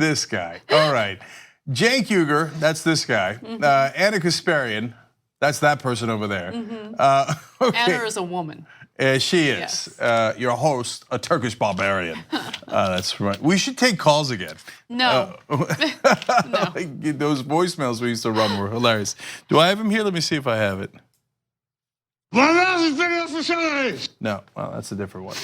this guy. All right. Cenk Uygur, that's this guy. Anna Kasparian, that's that person over there. Okay. Anna is a woman. She is. Yes. Your host, a Turkish barbarian. That's right. We should take calls again. No. No. Those voicemails we used to run were hilarious. Do I have him here? Let me see if I have it. No, well, that's a different one.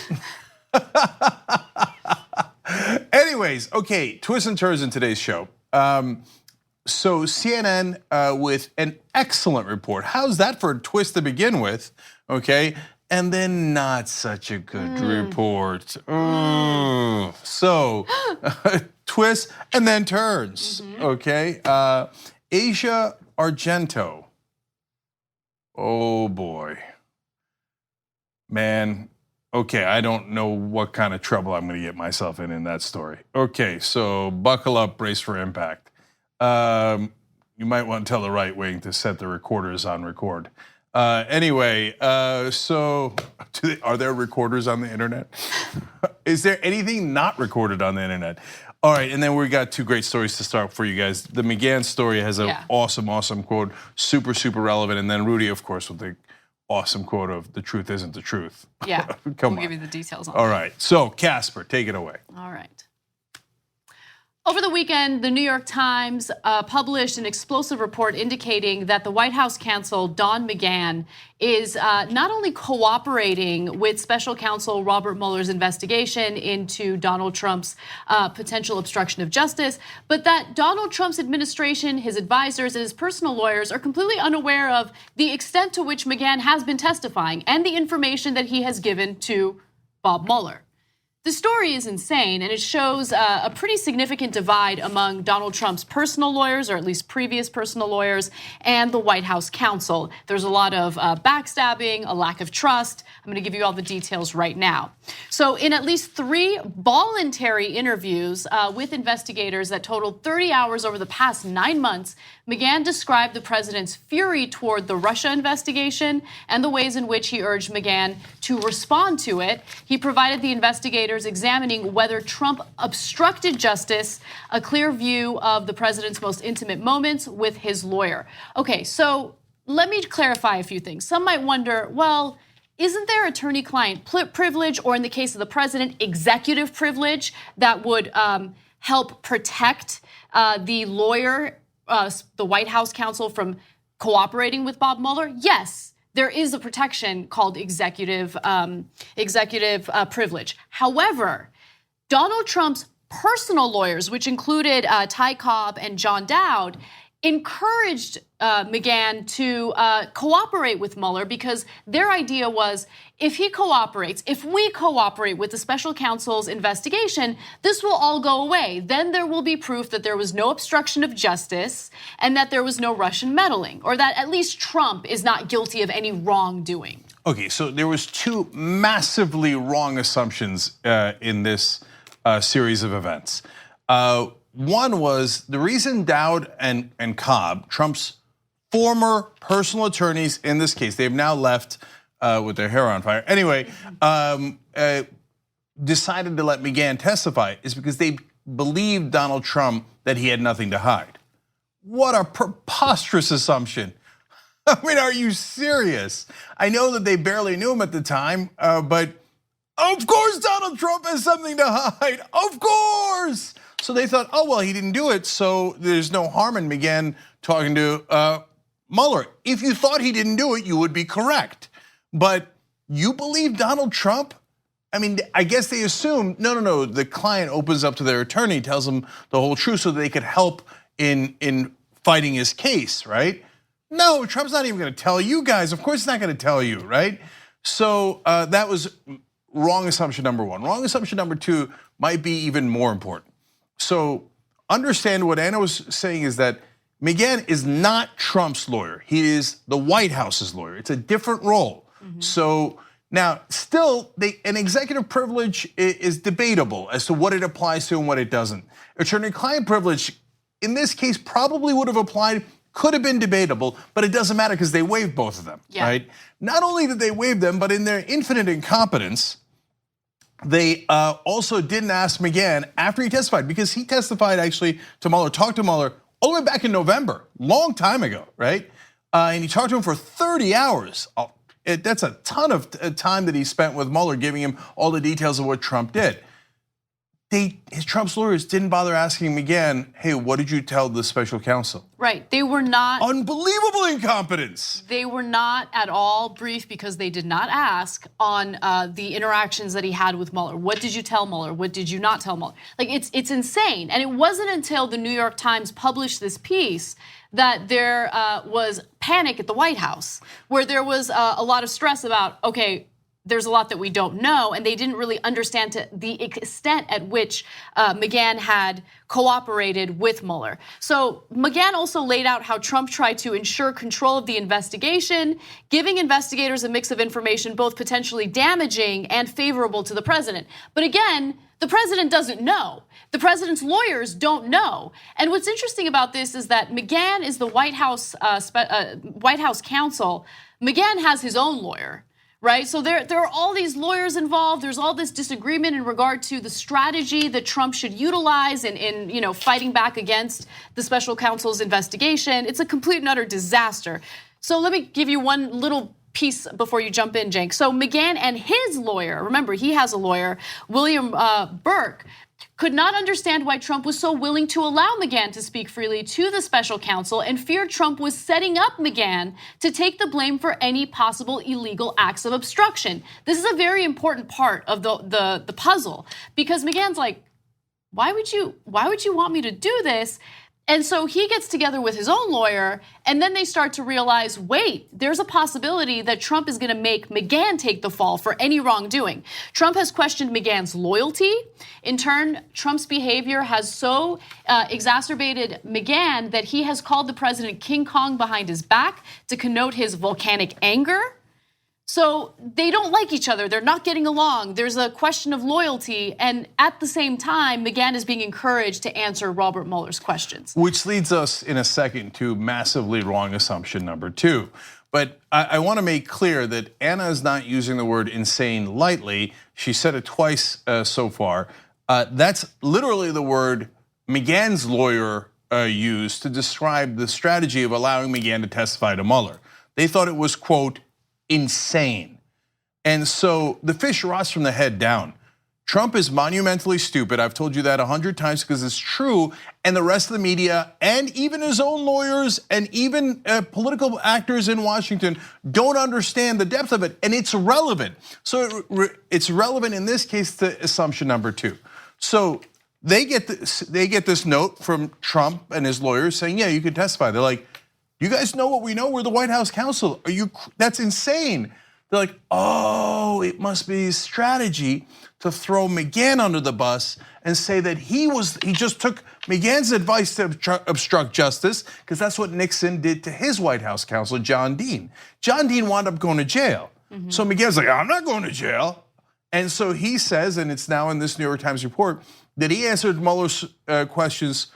Anyways, okay, twists and turns in today's show. So CNN with an excellent report. How's that for a twist to begin with? Okay, and then not such a good report. So twists and then turns. Okay, Asia Argento. Oh boy, man. Okay, I don't know what kind of trouble I'm going to get myself in that story. Okay, so buckle up, brace for impact. You might want to tell the right wing to set the recorders on record. Anyway, so are there recorders on the internet? Is there anything not recorded on the internet? All right, and then we got two great stories to start for you guys. The McGahn story has an awesome quote, super relevant, and then Rudy, of course, with the awesome quote of "the truth isn't the truth." Yeah, Come on. We'll give you the details on All that. right, so Casper, take it away. All right. Over the weekend, the New York Times published an explosive report indicating that the White House counsel, Don McGahn, is not only cooperating with special counsel Robert Mueller's investigation into Donald Trump's potential obstruction of justice, but that Donald Trump's administration, his advisors, and his personal lawyers are completely unaware of the extent to which McGahn has been testifying and the information that he has given to Bob Mueller. The story is insane, and it shows a pretty significant divide among Donald Trump's personal lawyers, or at least previous personal lawyers, and the White House counsel. There's a lot of backstabbing, a lack of trust. I'm going to give you all the details right now. So in at least 3 voluntary interviews with investigators that totaled 30 hours over the past 9 months, McGahn described the president's fury toward the Russia investigation and the ways in which he urged McGahn to respond to it. He provided the investigators examining whether Trump obstructed justice, a clear view of the president's most intimate moments with his lawyer. Okay, so let me clarify a few things. Some might wonder, well, isn't there attorney-client privilege, or in the case of the president, executive privilege that would help protect the lawyer, the White House counsel, from cooperating with Bob Mueller? Yes. There is a protection called executive privilege. However, Donald Trump's personal lawyers, which included Ty Cobb and John Dowd, encouraged McGahn to cooperate with Mueller because their idea was, if he cooperates, if we cooperate with the special counsel's investigation, this will all go away. Then there will be proof that there was no obstruction of justice and that there was no Russian meddling, or that at least Trump is not guilty of any wrongdoing. Okay, so there was 2 massively wrong assumptions in this series of events. One was the reason Dowd and Cobb, Trump's former personal attorneys in this case, they've now left with their hair on fire. Anyway, decided to let McGahn testify is because they believed Donald Trump that he had nothing to hide. What a preposterous assumption. I mean, are you serious? I know that they barely knew him at the time, but of course Donald Trump has something to hide, of course. So they thought, oh, well, he didn't do it, so there's no harm in McGahn talking to Mueller. If you thought he didn't do it, you would be correct. But you believe Donald Trump? I mean, I guess they assume, no, the client opens up to their attorney, tells them the whole truth so they could help in fighting his case, right? No, Trump's not even gonna tell you guys. Of course he's not gonna tell you, right? So that was wrong assumption number 1. Wrong assumption number 2 might be even more important. So understand what Anna was saying is that McGahn is not Trump's lawyer. He is the White House's lawyer. It's a different role. So now, still, an executive privilege is debatable as to what it applies to and what it doesn't. Attorney-client privilege, in this case, probably would have applied, could have been debatable, but it doesn't matter because they waived both of them, right? Not only did they waive them, but in their infinite incompetence, They also didn't ask McGahn after he testified, because he testified actually to Mueller, talked to Mueller all the way back in November, long time ago, right? And he talked to him for 30 hours. That's a ton of time that he spent with Mueller, giving him all the details of what Trump did. Trump's lawyers didn't bother asking McGahn, hey, what did you tell the special counsel? Right, they were not. Unbelievable incompetence. They were not at all briefed, because they did not ask on the interactions that he had with Mueller. What did you tell Mueller? What did you not tell Mueller? Like, it's insane. And it wasn't until the New York Times published this piece that there was panic at the White House, where there was a lot of stress about, okay, there's a lot that we don't know, and they didn't really understand to the extent at which McGahn had cooperated with Mueller. So McGahn also laid out how Trump tried to ensure control of the investigation, giving investigators a mix of information both potentially damaging and favorable to the president. But again, the president doesn't know. The president's lawyers don't know. And what's interesting about this is that McGahn is the White House counsel. McGahn has his own lawyer. Right, so there are all these lawyers involved. There's all this disagreement in regard to the strategy that Trump should utilize in fighting back against the special counsel's investigation. It's a complete and utter disaster. So let me give you one little piece before you jump in, Cenk. So McGahn and his lawyer, remember he has a lawyer, William Burke, could not understand why Trump was so willing to allow McGahn to speak freely to the special counsel, and feared Trump was setting up McGahn to take the blame for any possible illegal acts of obstruction. This is a very important part of the puzzle, because McGahn's like, why would you want me to do this? And so he gets together with his own lawyer, and then they start to realize, wait, there's a possibility that Trump is gonna make McGahn take the fall for any wrongdoing. Trump has questioned McGahn's loyalty. In turn, Trump's behavior has so exacerbated McGahn that he has called the president King Kong behind his back to connote his volcanic anger. So they don't like each other. They're not getting along. There's a question of loyalty. And at the same time, McGahn is being encouraged to answer Robert Mueller's questions. Which leads us in a second to massively wrong assumption number 2. But I want to make clear that Anna is not using the word insane lightly. She said it twice so far. That's literally the word McGahn's lawyer used to describe the strategy of allowing McGahn to testify to Mueller. They thought it was, quote, insane. And so the fish rots from the head down. Trump is monumentally stupid. I've told you that 100 times because it's true. And the rest of the media and even his own lawyers and even political actors in Washington don't understand the depth of it. And it's relevant. So it's relevant in this case to assumption number 2. So they get this note from Trump and his lawyers saying, yeah, you can testify. They're like, you guys know what we know? We're the White House counsel. That's insane. They're like, oh, it must be his strategy to throw McGahn under the bus and say that he just took McGahn's advice to obstruct justice, because that's what Nixon did to his White House counsel, John Dean. John Dean wound up going to jail. So McGahn's like, I'm not going to jail. And so he says, and it's now in this New York Times report, that he answered Mueller's questions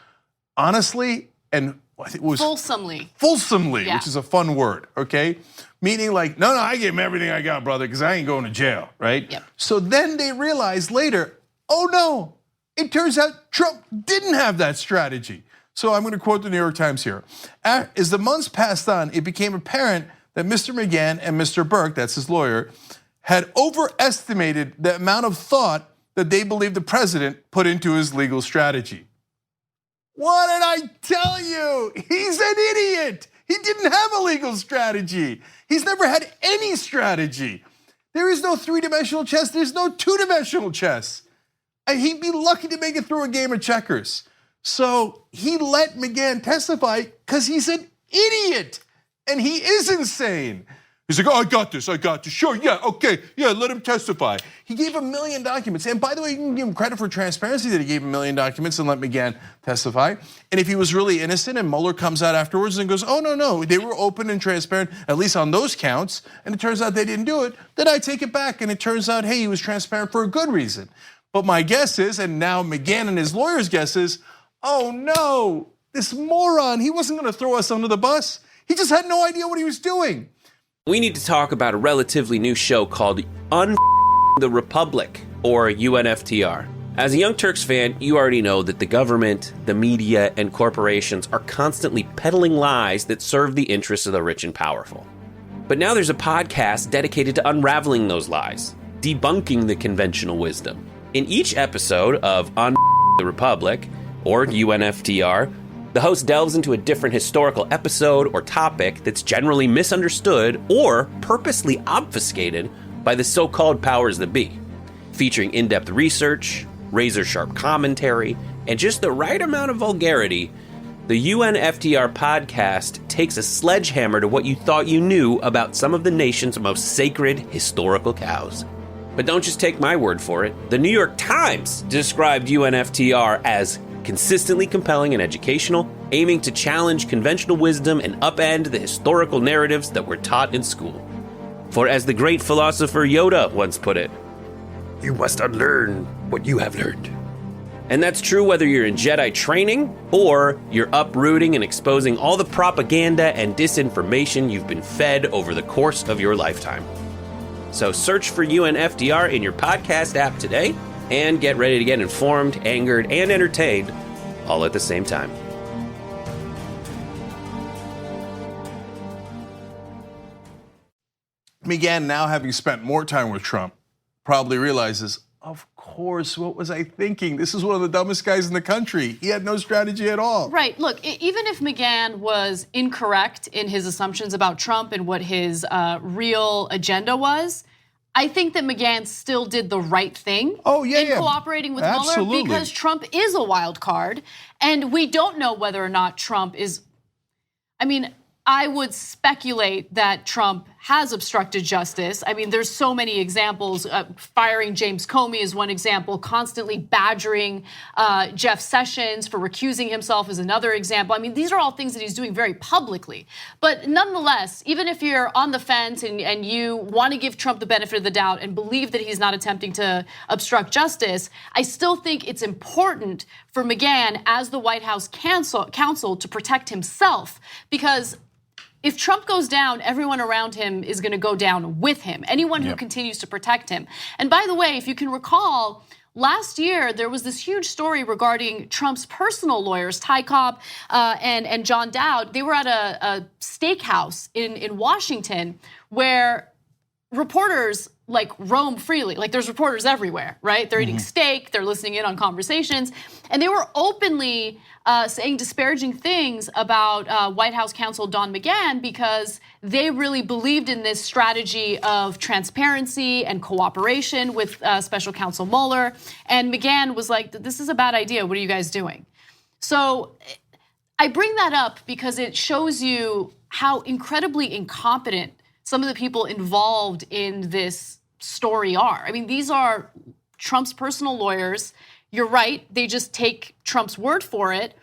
honestly and I think it was fulsomely, yeah. Which is a fun word, okay? Meaning like, no, I gave him everything I got, brother, because I ain't going to jail, right? Yep. So then they realized later, oh no, it turns out Trump didn't have that strategy. So I'm going to quote the New York Times here. As the months passed on, it became apparent that Mr. McGahn and Mr. Burke, that's his lawyer, had overestimated the amount of thought that they believed the president put into his legal strategy. What did I tell you? He's an idiot. He didn't have a legal strategy. He's never had any strategy. There is no 3-dimensional chess. There's no 2-dimensional chess. He'd be lucky to make it through a game of checkers. So he let McGahn testify because he's an idiot and he is insane. He's like, oh, I got this. Sure, yeah, okay, yeah, let him testify. He gave 1 million documents. And by the way, you can give him credit for transparency that he gave 1 million documents and let McGahn testify. And if he was really innocent and Mueller comes out afterwards and goes, oh, no, they were open and transparent, at least on those counts, and it turns out they didn't do it, then I take it back. And it turns out, hey, he was transparent for a good reason. But my guess is, and now McGahn and his lawyer's guess is, oh no, this moron, he wasn't gonna throw us under the bus. He just had no idea what he was doing. We need to talk about a relatively new show called the Republic, or UNFTR. As a Young Turks fan, you already know that the government, the media, and corporations are constantly peddling lies that serve the interests of the rich and powerful. But now there's a podcast dedicated to unraveling those lies, debunking the conventional wisdom. In each episode of On the Republic, or UNFTR, the host delves into a different historical episode or topic that's generally misunderstood or purposely obfuscated by the so-called powers that be, featuring in-depth research, razor-sharp commentary, and just the right amount of vulgarity. The UNFTR podcast takes a sledgehammer to what you thought you knew about some of the nation's most sacred historical cows. But don't just take my word for it. The New York Times described UNFTR as consistently compelling and educational, aiming to challenge conventional wisdom and upend the historical narratives that were taught in school. For as the great philosopher Yoda once put it, "You must unlearn what you have learned." And that's true whether you're in Jedi training or you're uprooting and exposing all the propaganda and disinformation you've been fed over the course of your lifetime. So search for UNFTR in your podcast app today and get ready to get informed, angered, and entertained all at the same time. McGahn, now having spent more time with Trump, probably realizes, of course, what was I thinking? This is one of the dumbest guys in the country. He had no strategy at all. Right. Look, even if McGahn was incorrect in his assumptions about Trump and what his real agenda was, I think that McGahn still did the right thing in cooperating with Mueller, because Trump is a wild card, and we don't know whether or not Trump is. I mean, I would speculate that Trump has obstructed justice. I mean, there's so many examples. Firing James Comey is one example. Constantly badgering Jeff Sessions for recusing himself is another example. I mean, these are all things that he's doing very publicly. But nonetheless, even if you're on the fence and you want to give Trump the benefit of the doubt and believe that he's not attempting to obstruct justice, I still think it's important for McGahn as the White House counsel to protect himself, because if Trump goes down, everyone around him is going to go down with him. Anyone who continues to protect him. And by the way, if you can recall, last year there was this huge story regarding Trump's personal lawyers, Ty Cobb and John Dowd. They were at a steakhouse in Washington where reporters like roam freely. Like, there's reporters everywhere, right? They're eating steak, they're listening in on conversations, and they were openly saying disparaging things about White House counsel Don McGahn, because they really believed in this strategy of transparency and cooperation with special counsel Mueller. And McGahn was like, this is a bad idea, what are you guys doing? So I bring that up because it shows you how incredibly incompetent some of the people involved in this story are. I mean, these are Trump's personal lawyers. You're right, they just take Trump's word for it.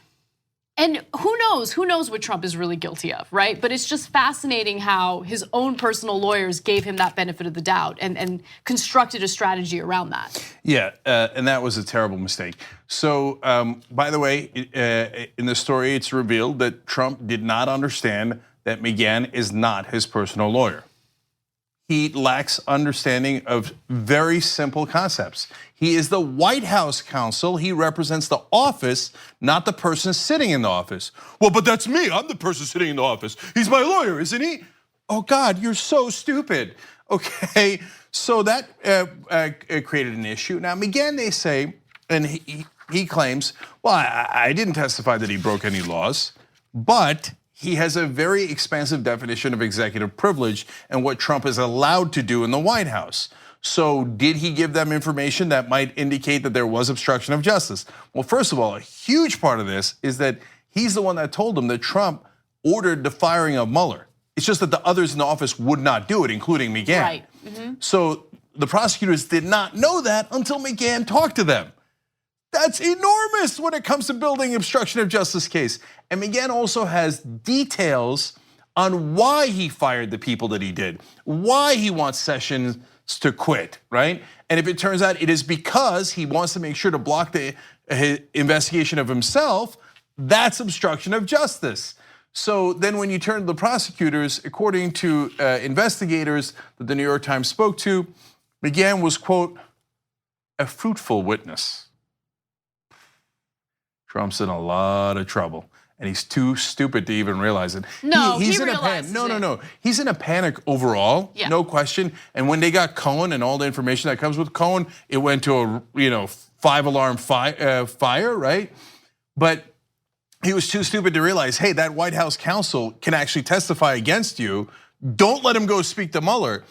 And who knows what Trump is really guilty of, right? But it's just fascinating how his own personal lawyers gave him that benefit of the doubt and constructed a strategy around that. Yeah, and that was a terrible mistake. So, by the way, in the story, it's revealed that Trump did not understand that McGahn is not his personal lawyer. He lacks understanding of very simple concepts. He is the White House counsel. He represents the office, not the person sitting in the office. Well, but that's me. I'm the person sitting in the office. He's my lawyer, isn't he? Oh God, you're so stupid. Okay, so that created an issue. Now, McGahn, they say, and he claims, well, I didn't testify that he broke any laws, but he has a very expansive definition of executive privilege and what Trump is allowed to do in the White House. So did he give them information that might indicate that there was obstruction of justice? Well, first of all, a huge part of this is that he's the one that told them that Trump ordered the firing of Mueller. It's just that the others in the office would not do it, including McGahn. Right. So the prosecutors did not know that until McGahn talked to them. That's enormous when it comes to building obstruction of justice case. And McGahn also has details on why he fired the people that he did, why he wants Sessions to quit, right? And if it turns out it is because he wants to make sure to block the investigation of himself, that's obstruction of justice. So then when you turn to the prosecutors, according to investigators that the New York Times spoke to, McGahn was, quote, a fruitful witness. Trump's in a lot of trouble, and he's too stupid to even realize it. No, he's he in a realizes panic. No. it. He's in a panic overall, no question. And when they got Cohen and all the information that comes with Cohen, it went to a 5-alarm fire, right? But he was too stupid to realize, hey, that White House counsel can actually testify against you. Don't let him go speak to Mueller.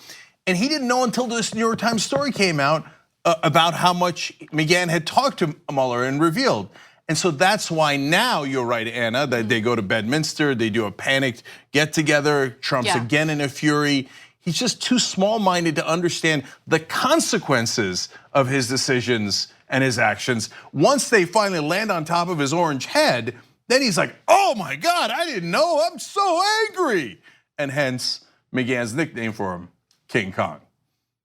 And he didn't know until this New York Times story came out about how much McGahn had talked to Mueller and revealed. And so that's why now, you're right, Anna, that they go to Bedminster, they do a panicked get together. Trump's again in a fury. He's just too small-minded to understand the consequences of his decisions and his actions. Once they finally land on top of his orange head, then he's like, oh my God, I didn't know, I'm so angry. And hence McGahn's nickname for him, King Kong.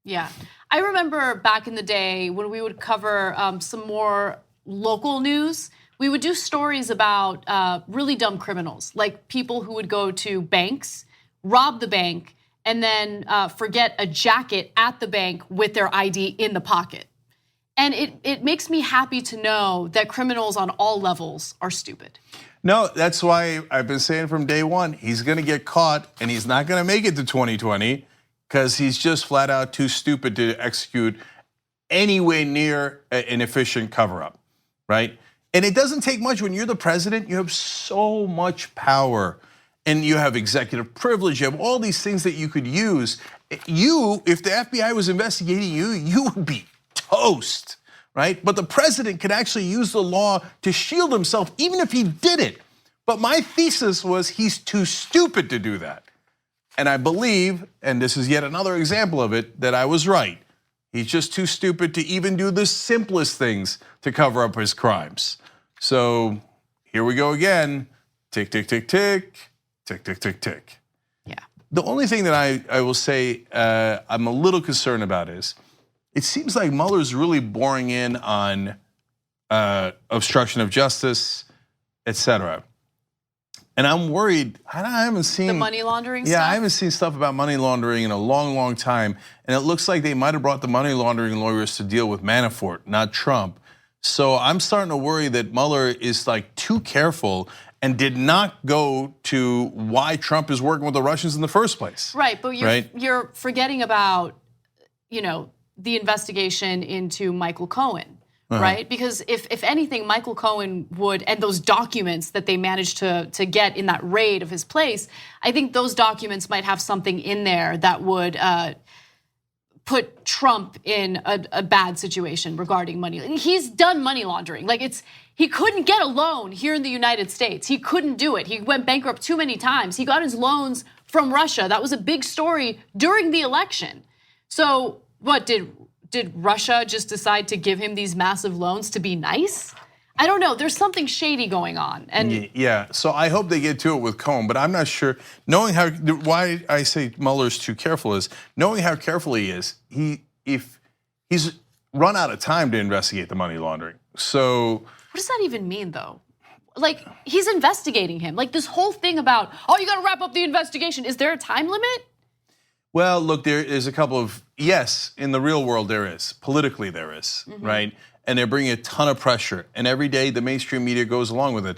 Yeah, I remember back in the day when we would cover some more local news, we would do stories about really dumb criminals, like people who would go to banks, rob the bank, and then forget a jacket at the bank with their ID in the pocket. And it makes me happy to know that criminals on all levels are stupid. No, that's why I've been saying from day one, he's gonna get caught and he's not gonna make it to 2020 because he's just flat out too stupid to execute anywhere near an efficient cover-up, right? And it doesn't take much. When you're the president, you have so much power and you have executive privilege, you have all these things that you could use. If the FBI was investigating you, you would be toast, right? But the president could actually use the law to shield himself, even if he did it. But my thesis was he's too stupid to do that. And I believe, and this is yet another example of it, that I was right. He's just too stupid to even do the simplest things to cover up his crimes. So here we go again. Tick, tick, tick, tick, tick, tick, tick, tick. Yeah. The only thing that I will say I'm a little concerned about is, it seems like Mueller's really boring in on obstruction of justice, etc. And I'm worried. I haven't seen the money laundering stuff. Yeah, I haven't seen stuff about money laundering in a long, long time. And it looks like they might have brought the money laundering lawyers to deal with Manafort, not Trump. So I'm starting to worry that Mueller is like too careful and did not go to why Trump is working with the Russians in the first place. Right, but you're forgetting about, the investigation into Michael Cohen. Right, because if anything, Michael Cohen would, and those documents that they managed to get in that raid of his place, I think those documents might have something in there that would put Trump in a bad situation regarding money. He's done money laundering. He couldn't get a loan here in the United States. He couldn't do it. He went bankrupt too many times. He got his loans from Russia. That was a big story during the election. So what did Russia just decide to give him these massive loans to be nice? I don't know. There's something shady going on. And yeah, so I hope they get to it with Cohen, but I'm not sure. Knowing why I say Mueller's too careful is knowing how careful he is. If he's run out of time to investigate the money laundering. So what does that even mean, though? He's investigating him. This whole thing about, you got to wrap up the investigation. Is there a time limit? Well, look, there is a couple of, yes, in the real world there is. Politically there is, right? And they're bringing a ton of pressure. And every day the mainstream media goes along with it.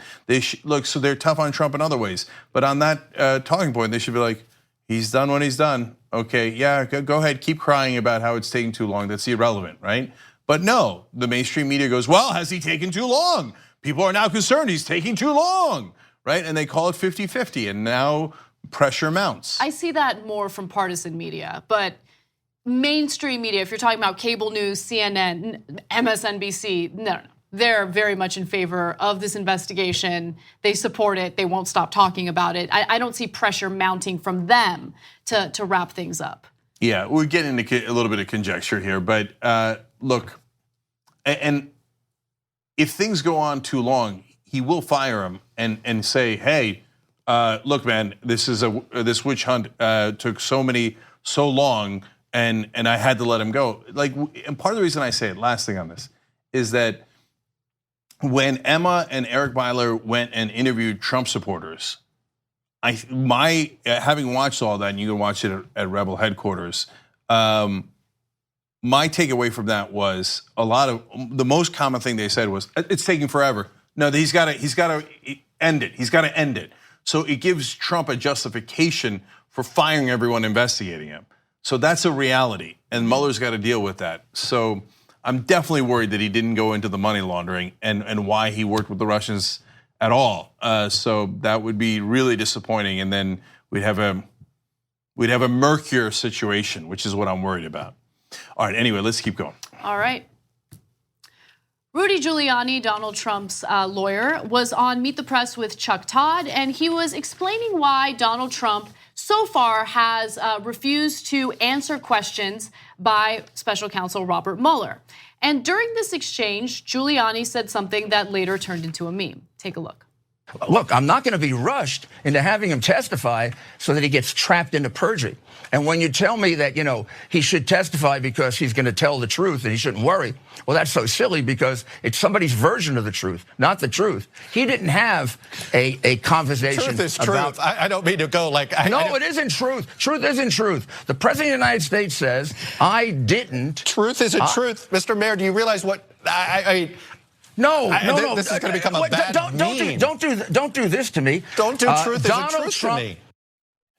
Look, so they're tough on Trump in other ways. But on that talking point, they should be like, he's done what he's done. Okay, yeah, go ahead, keep crying about how it's taking too long. That's irrelevant, right? But no, the mainstream media goes, well, has he taken too long? People are now concerned he's taking too long, right? And they call it 50-50, and now pressure mounts. I see that more from partisan media, but mainstream media, if you're talking about cable news, CNN, MSNBC, no. They're very much in favor of this investigation. They support it. They won't stop talking about it. I don't see pressure mounting from them to wrap things up. Yeah, we're getting into a little bit of conjecture here, but look, and if things go on too long, he will fire him and say, hey, look, man, this witch hunt took so long, and I had to let him go. And part of the reason I say it, last thing on this, is that when Emma and Eric Beiler went and interviewed Trump supporters, having watched all that, and you can watch it at Rebel headquarters, my takeaway from that was the most common thing they said was, it's taking forever. No, he's got to end it. He's got to end it. So it gives Trump a justification for firing everyone investigating him. So that's a reality, and Mueller's got to deal with that. So I'm definitely worried that he didn't go into the money laundering and why he worked with the Russians at all. So that would be really disappointing, and then we'd have a murkier situation, which is what I'm worried about. All right, anyway, let's keep going. All right. Rudy Giuliani, Donald Trump's lawyer, was on Meet the Press with Chuck Todd, and he was explaining why Donald Trump so far has refused to answer questions by special counsel Robert Mueller. And during this exchange, Giuliani said something that later turned into a meme. Take a look. Look, I'm not going to be rushed into having him testify so that he gets trapped into perjury. And when you tell me that, he should testify because he's going to tell the truth and he shouldn't worry, well, that's so silly because it's somebody's version of the truth, not the truth. He didn't have a conversation. Truth is truth. I don't mean to go like... No, it isn't truth. Truth isn't truth. The President of the United States says, I didn't... Truth isn't truth. Mr. Mayor, do you realize what... No. This is going to become a bad meme. Don't do this to me. Don't do truth isn't truth to me.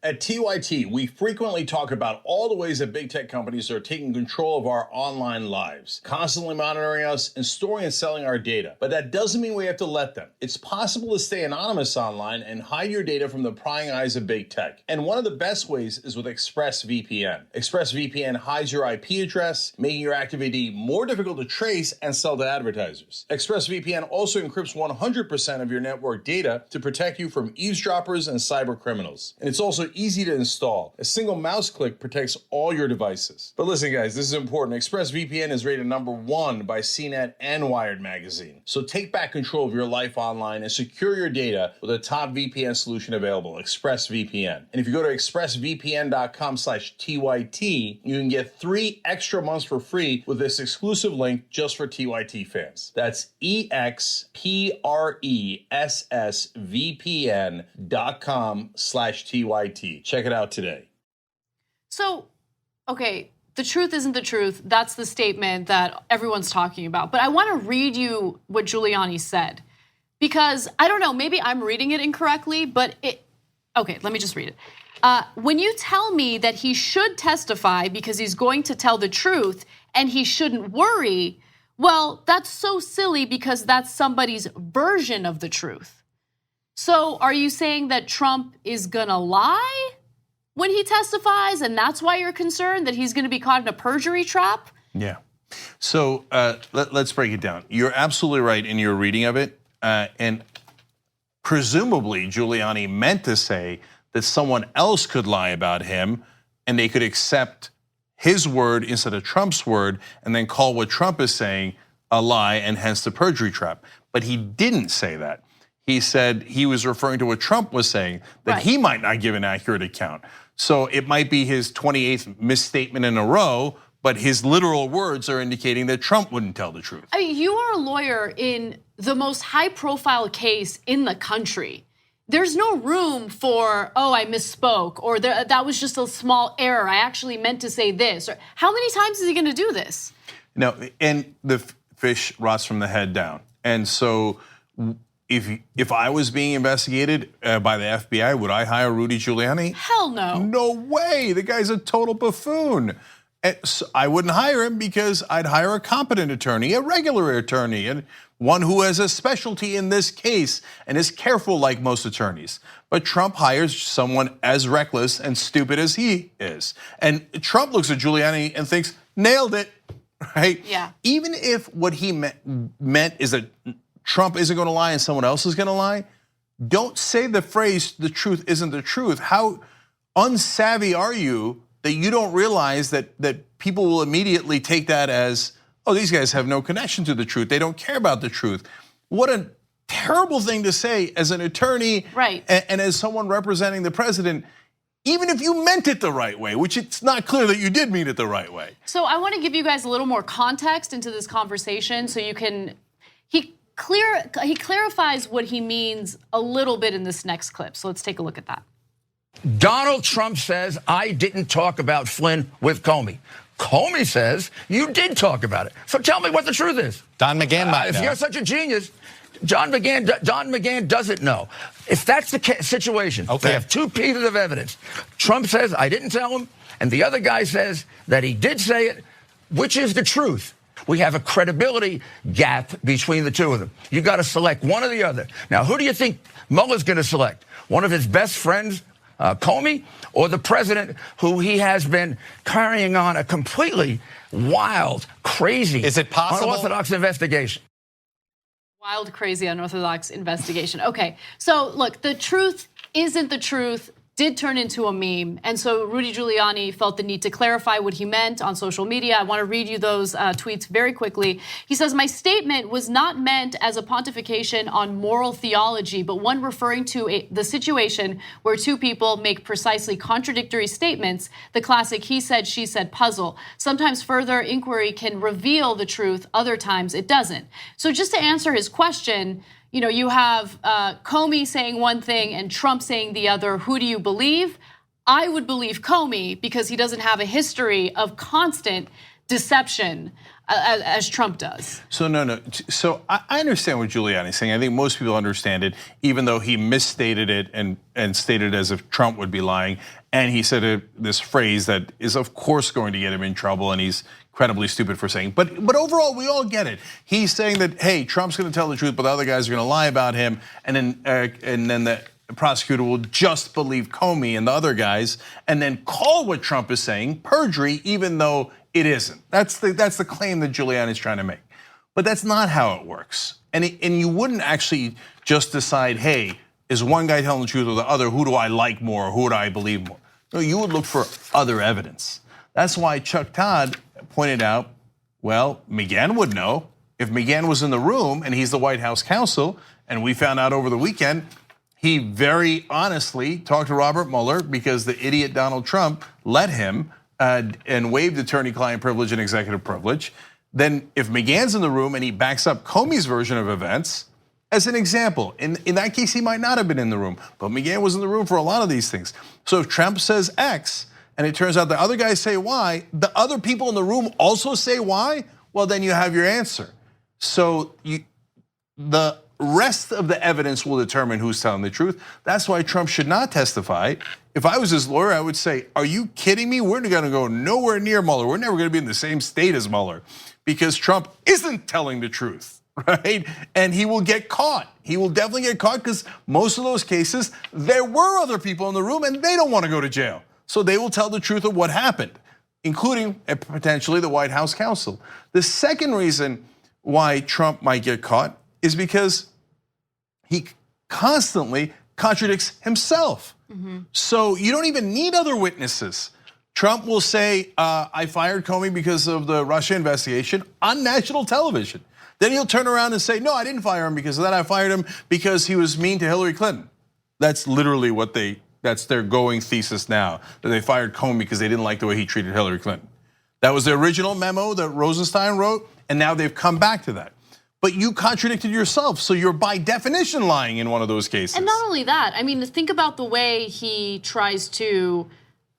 At TYT, we frequently talk about all the ways that big tech companies are taking control of our online lives, constantly monitoring us and storing and selling our data. But that doesn't mean we have to let them. It's possible to stay anonymous online and hide your data from the prying eyes of big tech. And one of the best ways is with ExpressVPN. ExpressVPN hides your IP address, making your activity more difficult to trace and sell to advertisers. ExpressVPN also encrypts 100% of your network data to protect you from eavesdroppers and cyber criminals. And it's also easy to install. A single mouse click protects all your devices. But listen, guys, this is important. ExpressVPN is rated #1 by CNET and Wired magazine. So take back control of your life online and secure your data with a top VPN solution available, ExpressVPN. And if you go to expressvpn.com/TYT, you can get 3 extra months for free with this exclusive link just for TYT fans. That's expressvpn.com/TYT. Check it out today. So, okay, the truth isn't the truth. That's the statement that everyone's talking about. But I want to read you what Giuliani said, because I don't know, maybe I'm reading it incorrectly, but okay, let me just read it. When you tell me that he should testify because he's going to tell the truth and he shouldn't worry, well, that's so silly because that's somebody's version of the truth. So are you saying that Trump is gonna lie when he testifies, and that's why you're concerned that he's gonna be caught in a perjury trap? Yeah. So let's break it down. You're absolutely right in your reading of it, and presumably Giuliani meant to say that someone else could lie about him, and they could accept his word instead of Trump's word, and then call what Trump is saying a lie, and hence the perjury trap. But he didn't say that. He said he was referring to what Trump was saying, that he might not give an accurate account. So it might be his 28th misstatement in a row, but his literal words are indicating that Trump wouldn't tell the truth. I mean, you are a lawyer in the most high-profile case in the country. There's no room for, oh, I misspoke, or that was just a small error. I actually meant to say this. Or how many times is he going to do this? No, and the fish rots from the head down. And so if I was being investigated by the FBI, would I hire Rudy Giuliani? Hell no. No way. The guy's a total buffoon. So I wouldn't hire him because I'd hire a competent attorney, a regular attorney, and one who has a specialty in this case and is careful like most attorneys. But Trump hires someone as reckless and stupid as he is. And Trump looks at Giuliani and thinks, nailed it, right? Yeah. Even if what he meant is that Trump isn't going to lie and someone else is going to lie, don't say the phrase, the truth isn't the truth. How unsavvy are you that you don't realize that people will immediately take that as, oh, these guys have no connection to the truth. They don't care about the truth. What a terrible thing to say as an attorney, right? And as someone representing the president, even if you meant it the right way, which it's not clear that you did mean it the right way. So I want to give you guys a little more context into this conversation so you can, he clarifies what he means a little bit in this next clip. So let's take a look at that. Donald Trump says, I didn't talk about Flynn with Comey. Comey says you did talk about it. So tell me what the truth is. Don McGahn might know. If you're such a genius, Don McGahn doesn't know. If that's the situation, okay. They have two pieces of evidence. Trump says, I didn't tell him, and the other guy says that he did say it. Which is the truth? We have a credibility gap between the two of them. You got to select one or the other. Now, who do you think Mueller's going to select? One of his best friends, Comey, or the president, who he has been carrying on a completely wild, crazy, is it possible? unorthodox investigation? Wild, crazy, unorthodox investigation. Okay, so look, the truth isn't the truth. Did turn into a meme. And so Rudy Giuliani felt the need to clarify what he meant on social media. I want to read you those tweets very quickly. He says, my statement was not meant as a pontification on moral theology, but one referring to the situation where two people make precisely contradictory statements, the classic he said, she said puzzle. Sometimes further inquiry can reveal the truth, other times it doesn't. So just to answer his question, you know, you have Comey saying one thing and Trump saying the other. Who do you believe? I would believe Comey because he doesn't have a history of constant deception as Trump does. So no. So I understand what Giuliani's saying. I think most people understand it, even though he misstated it and stated as if Trump would be lying. And he said this phrase that is, of course, going to get him in trouble, and he's incredibly stupid for saying. But overall, we all get it. He's saying that, hey, Trump's going to tell the truth, but the other guys are going to lie about him, and then the prosecutor will just believe Comey and the other guys, and then call what Trump is saying perjury, even though it isn't. That's the claim that Giuliani's trying to make. But that's not how it works. And you wouldn't actually just decide, hey, is one guy telling the truth or the other? Who do I like more? Or who do I believe more? No, you would look for other evidence. That's why Chuck Todd pointed out, well, McGahn would know. If McGahn was in the room and he's the White House counsel, and we found out over the weekend, he very honestly talked to Robert Mueller because the idiot Donald Trump let him and waived attorney-client privilege and executive privilege. Then if McGahn's in the room and he backs up Comey's version of events, as an example, in that case, he might not have been in the room, but McGahn was in the room for a lot of these things. So if Trump says X, and it turns out the other guys say Y, the other people in the room also say Y, well, then you have your answer. So the rest of the evidence will determine who's telling the truth. That's why Trump should not testify. If I was his lawyer, I would say, are you kidding me? We're gonna go nowhere near Mueller. We're never gonna be in the same state as Mueller because Trump isn't telling the truth, right? And he will get caught. He will definitely get caught because most of those cases, there were other people in the room and they don't wanna go to jail. So they will tell the truth of what happened, including potentially the White House counsel. The second reason why Trump might get caught is because he constantly contradicts himself. So you don't even need other witnesses. Trump will say, I fired Comey because of the Russia investigation on national television. Then he'll turn around and say, no, I didn't fire him because of that. I fired him because he was mean to Hillary Clinton. That's literally that's their going thesis now, that they fired Comey because they didn't like the way he treated Hillary Clinton. That was the original memo that Rosenstein wrote, and now they've come back to that. But you contradicted yourself, so you're by definition lying in one of those cases. And not only that, I mean, think about the way he tries to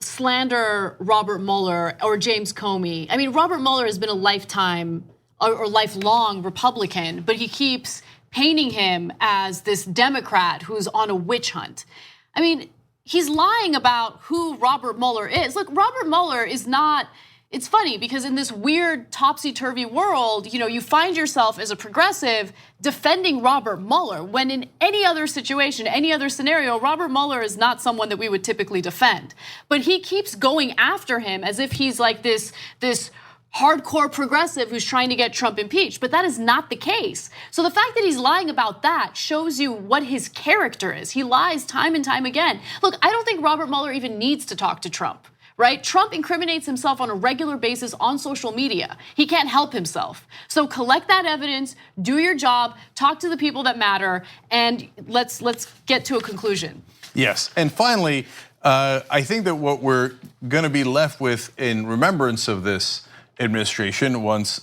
slander Robert Mueller or James Comey. I mean, Robert Mueller has been a lifetime or lifelong Republican, but he keeps painting him as this Democrat who's on a witch hunt. I mean, he's lying about who Robert Mueller is. Look, Robert Mueller is not. It's funny because in this weird topsy-turvy world, you find yourself as a progressive defending Robert Mueller when in any other situation, any other scenario, Robert Mueller is not someone that we would typically defend. But he keeps going after him as if he's like this hardcore progressive who's trying to get Trump impeached, but that is not the case. So the fact that he's lying about that shows you what his character is. He lies time and time again. Look, I don't think Robert Mueller even needs to talk to Trump. Right? Trump incriminates himself on a regular basis on social media. He can't help himself. So collect that evidence, do your job, talk to the people that matter, and let's get to a conclusion. Yes, and finally, I think that what we're gonna be left with in remembrance of this administration once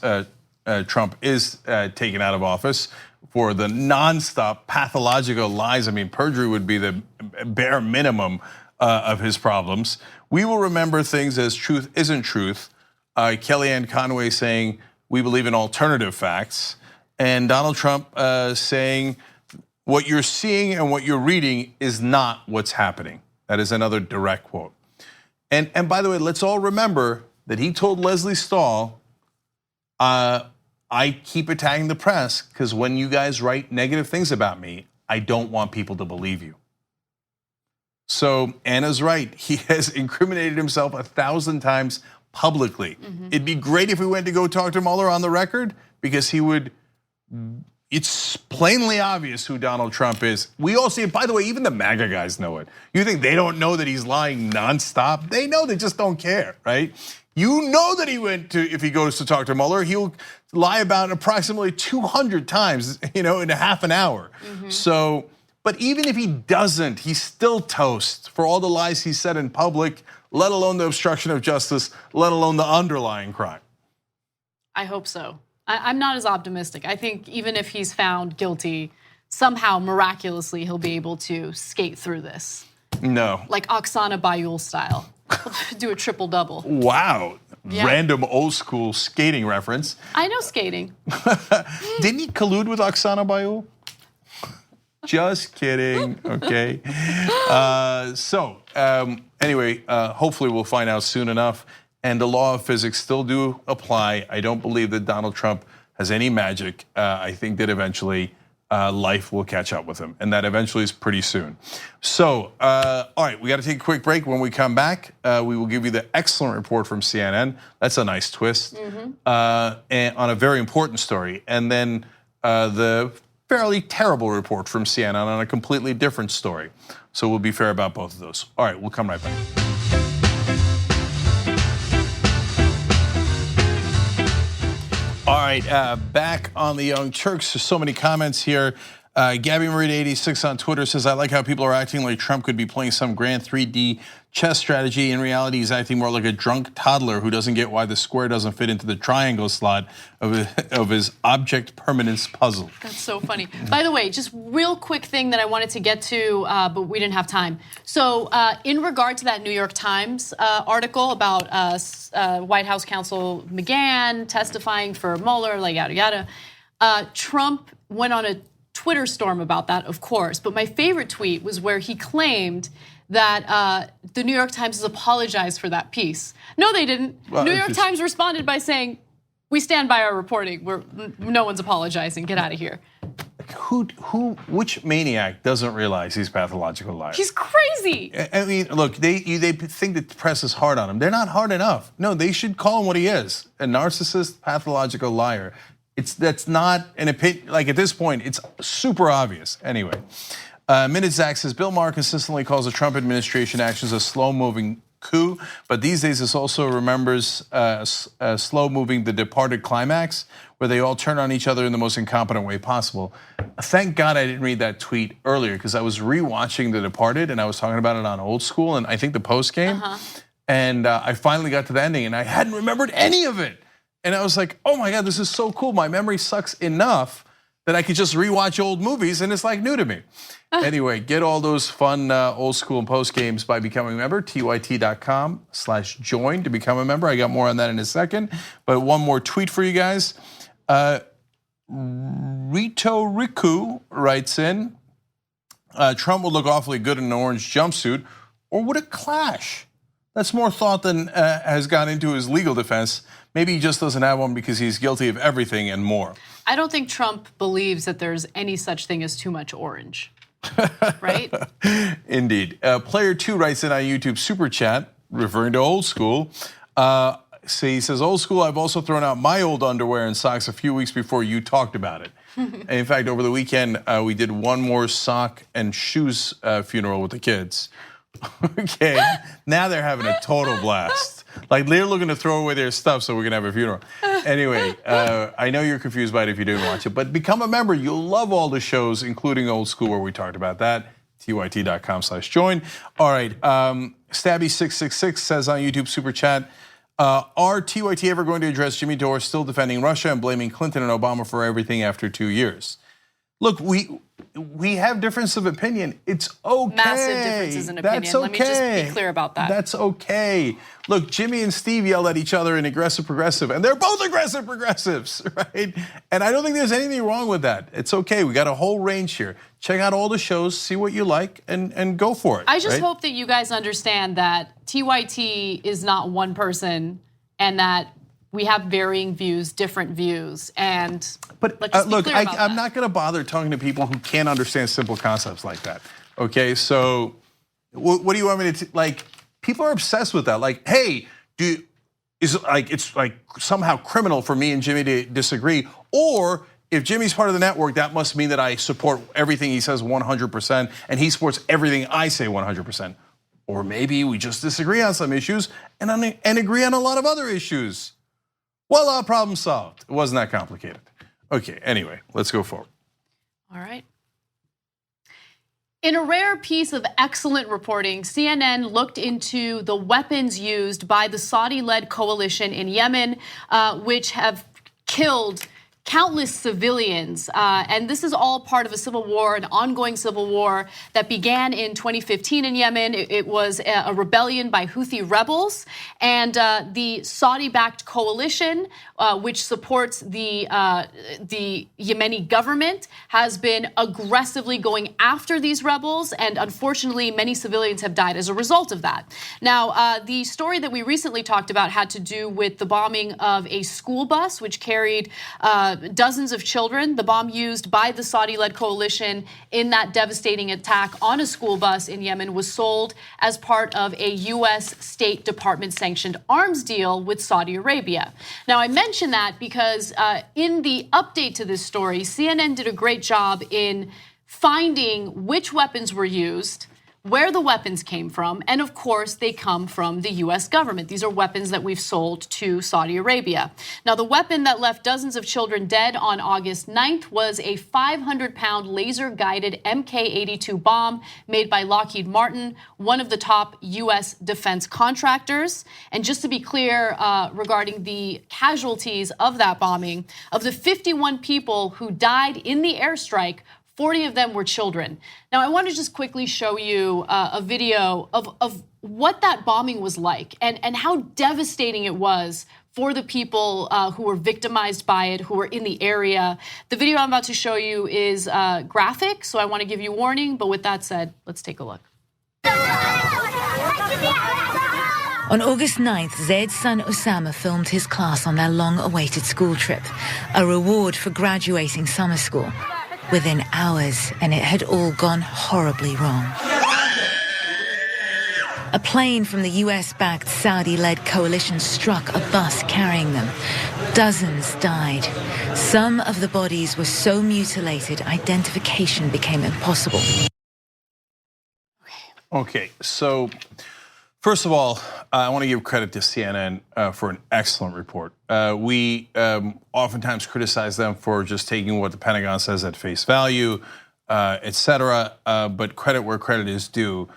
Trump is taken out of office for the nonstop pathological lies, I mean, perjury would be the bare minimum of his problems. We will remember things as truth isn't truth, Kellyanne Conway saying, we believe in alternative facts. And Donald Trump saying, what you're seeing and what you're reading is not what's happening. That is another direct quote. And by the way, let's all remember that he told Leslie Stahl, I keep attacking the press because when you guys write negative things about me, I don't want people to believe you. So Anna's right. He has incriminated himself 1,000 times publicly. It'd be great if we went to go talk to Mueller on the record because he would, it's plainly obvious who Donald Trump is. We all see it. By the way, even the MAGA guys know it. You think they don't know that he's lying nonstop? They know, they just don't care, right? You know that he went to, if he goes to talk to Mueller, he'll lie about it approximately 200 times, in a half an hour. So, but even if he doesn't, he's still toast for all the lies he said in public, let alone the obstruction of justice, let alone the underlying crime. I hope so. I'm not as optimistic. I think even if he's found guilty, somehow miraculously he'll be able to skate through this. No. Like Oksana Bayul style. Do a triple double. Wow. Yeah. Random old school skating reference. I know skating. Didn't he collude with Oksana Bayul? Just kidding, okay. Anyway, hopefully we'll find out soon enough. And the law of physics still do apply. I don't believe that Donald Trump has any magic. I think that eventually life will catch up with him. And that eventually is pretty soon. So, all right, we gotta take a quick break. When we come back, we will give you the excellent report from CNN. That's a nice twist. And on a very important story. And then the fairly terrible report from CNN on a completely different story. So we'll be fair about both of those. All right, we'll come right back. All right, back on the Young Turks. There's so many comments here. Gabby Marie 86 on Twitter says, I like how people are acting like Trump could be playing some grand 3D chess strategy. In reality, he's acting more like a drunk toddler who doesn't get why the square doesn't fit into the triangle slot of his object permanence puzzle. That's so funny. By the way, just real quick thing that I wanted to get to, but we didn't have time. So in regard to that New York Times article about White House counsel McGahn testifying for Mueller, like yada yada, Trump went on a Twitter storm about that, of course. But my favorite tweet was where he claimed that the New York Times has apologized for that piece. No, they didn't. Well, New York Times responded by saying, we stand by our reporting. No one's apologizing. Get out of here. Which maniac doesn't realize he's a pathological liar? He's crazy. I mean, look, they think that the press is hard on him. They're not hard enough. No, they should call him what he is, a narcissist, pathological liar. That's not an opinion. Like at this point, it's super obvious. Anyway, Minute Zach says Bill Maher consistently calls the Trump administration actions a slow-moving coup, but these days this also remembers slow-moving The Departed climax, where they all turn on each other in the most incompetent way possible. Thank God I didn't read that tweet earlier because I was rewatching The Departed and I was talking about it on Old School and I think the post game, and I finally got to the ending and I hadn't remembered any of it. And I was like, oh my God, this is so cool. My memory sucks enough that I could just rewatch old movies and it's like new to me. Anyway, get all those fun old school and post games by becoming a member, tyt.com/join to become a member. I got more on that in a second. But one more tweet for you guys. Rito Riku writes in, Trump would look awfully good in an orange jumpsuit, or would it clash? That's more thought than has gone into his legal defense. Maybe he just doesn't have one because he's guilty of everything and more. I don't think Trump believes that there's any such thing as too much orange, right? Indeed. Player 2 writes in on YouTube Super Chat, referring to Old School. He says, Old School, I've also thrown out my old underwear and socks a few weeks before you talked about it. In fact, over the weekend, we did one more sock and shoes funeral with the kids. Okay, now they're having a total blast. Like they're looking to throw away their stuff so we can have a funeral. Anyway, I know you're confused by it if you didn't watch it, but become a member. You'll love all the shows, including Old School, where we talked about that. tyt.com/join. All right, Stabby666 says on YouTube Super Chat, are TYT ever going to address Jimmy Dore still defending Russia and blaming Clinton and Obama for everything after 2 years? Look, we have difference of opinion. It's okay. Massive differences in opinion. That's okay. Let me just be clear about that. That's okay. Look, Jimmy and Steve yelled at each other in aggressive progressive, and they're both aggressive progressives, right? And I don't think there's anything wrong with that. It's okay. We got a whole range here. Check out all the shows, see what you like, and go for it. I just hope that you guys understand that TYT is not one person, and that we have varying views, different views, and but look, I'm not going to bother talking to people who can't understand simple concepts like that. Okay, so what do you want me to like? People are obsessed with that. Like, hey, it's like somehow criminal for me and Jimmy to disagree, or if Jimmy's part of the network, that must mean that I support everything he says 100%, and he supports everything I say 100%. Or maybe we just disagree on some issues and agree on a lot of other issues. Voila, problem solved. It wasn't that complicated. Okay, anyway, let's go forward. All right. In a rare piece of excellent reporting, CNN looked into the weapons used by the Saudi-led coalition in Yemen, which have killed countless civilians, and this is all part of a civil war, an ongoing civil war that began in 2015 in Yemen. It was a rebellion by Houthi rebels, and the Saudi-backed coalition, which supports the Yemeni government, has been aggressively going after these rebels, and unfortunately, many civilians have died as a result of that. Now, the story that we recently talked about had to do with the bombing of a school bus, which carried dozens of children. The bomb used by the Saudi-led coalition in that devastating attack on a school bus in Yemen was sold as part of a US State Department sanctioned arms deal with Saudi Arabia. Now, I mention that because in the update to this story, CNN did a great job in finding which weapons were used, where the weapons came from, and of course, they come from the US government. These are weapons that we've sold to Saudi Arabia. Now, the weapon that left dozens of children dead on August 9th was a 500-pound laser-guided Mk-82 bomb made by Lockheed Martin, one of the top US defense contractors. And just to be clear regarding the casualties of that bombing, of the 51 people who died in the airstrike, 40 of them were children. Now, I want to just quickly show you a video of what that bombing was like and how devastating it was for the people who were victimized by it, who were in the area. The video I'm about to show you is graphic, so I want to give you warning. But with that said, let's take a look. On August 9th, Zaid's son Osama filmed his class on their long-awaited school trip, a reward for graduating summer school. Within hours, and it had all gone horribly wrong. A plane from the US-backed Saudi-led coalition struck a bus carrying them. Dozens died. Some of the bodies were so mutilated, identification became impossible. Okay, so first of all, I want to give credit to CNN for an excellent report. We oftentimes criticize them for just taking what the Pentagon says at face value, et cetera, but credit where credit is due.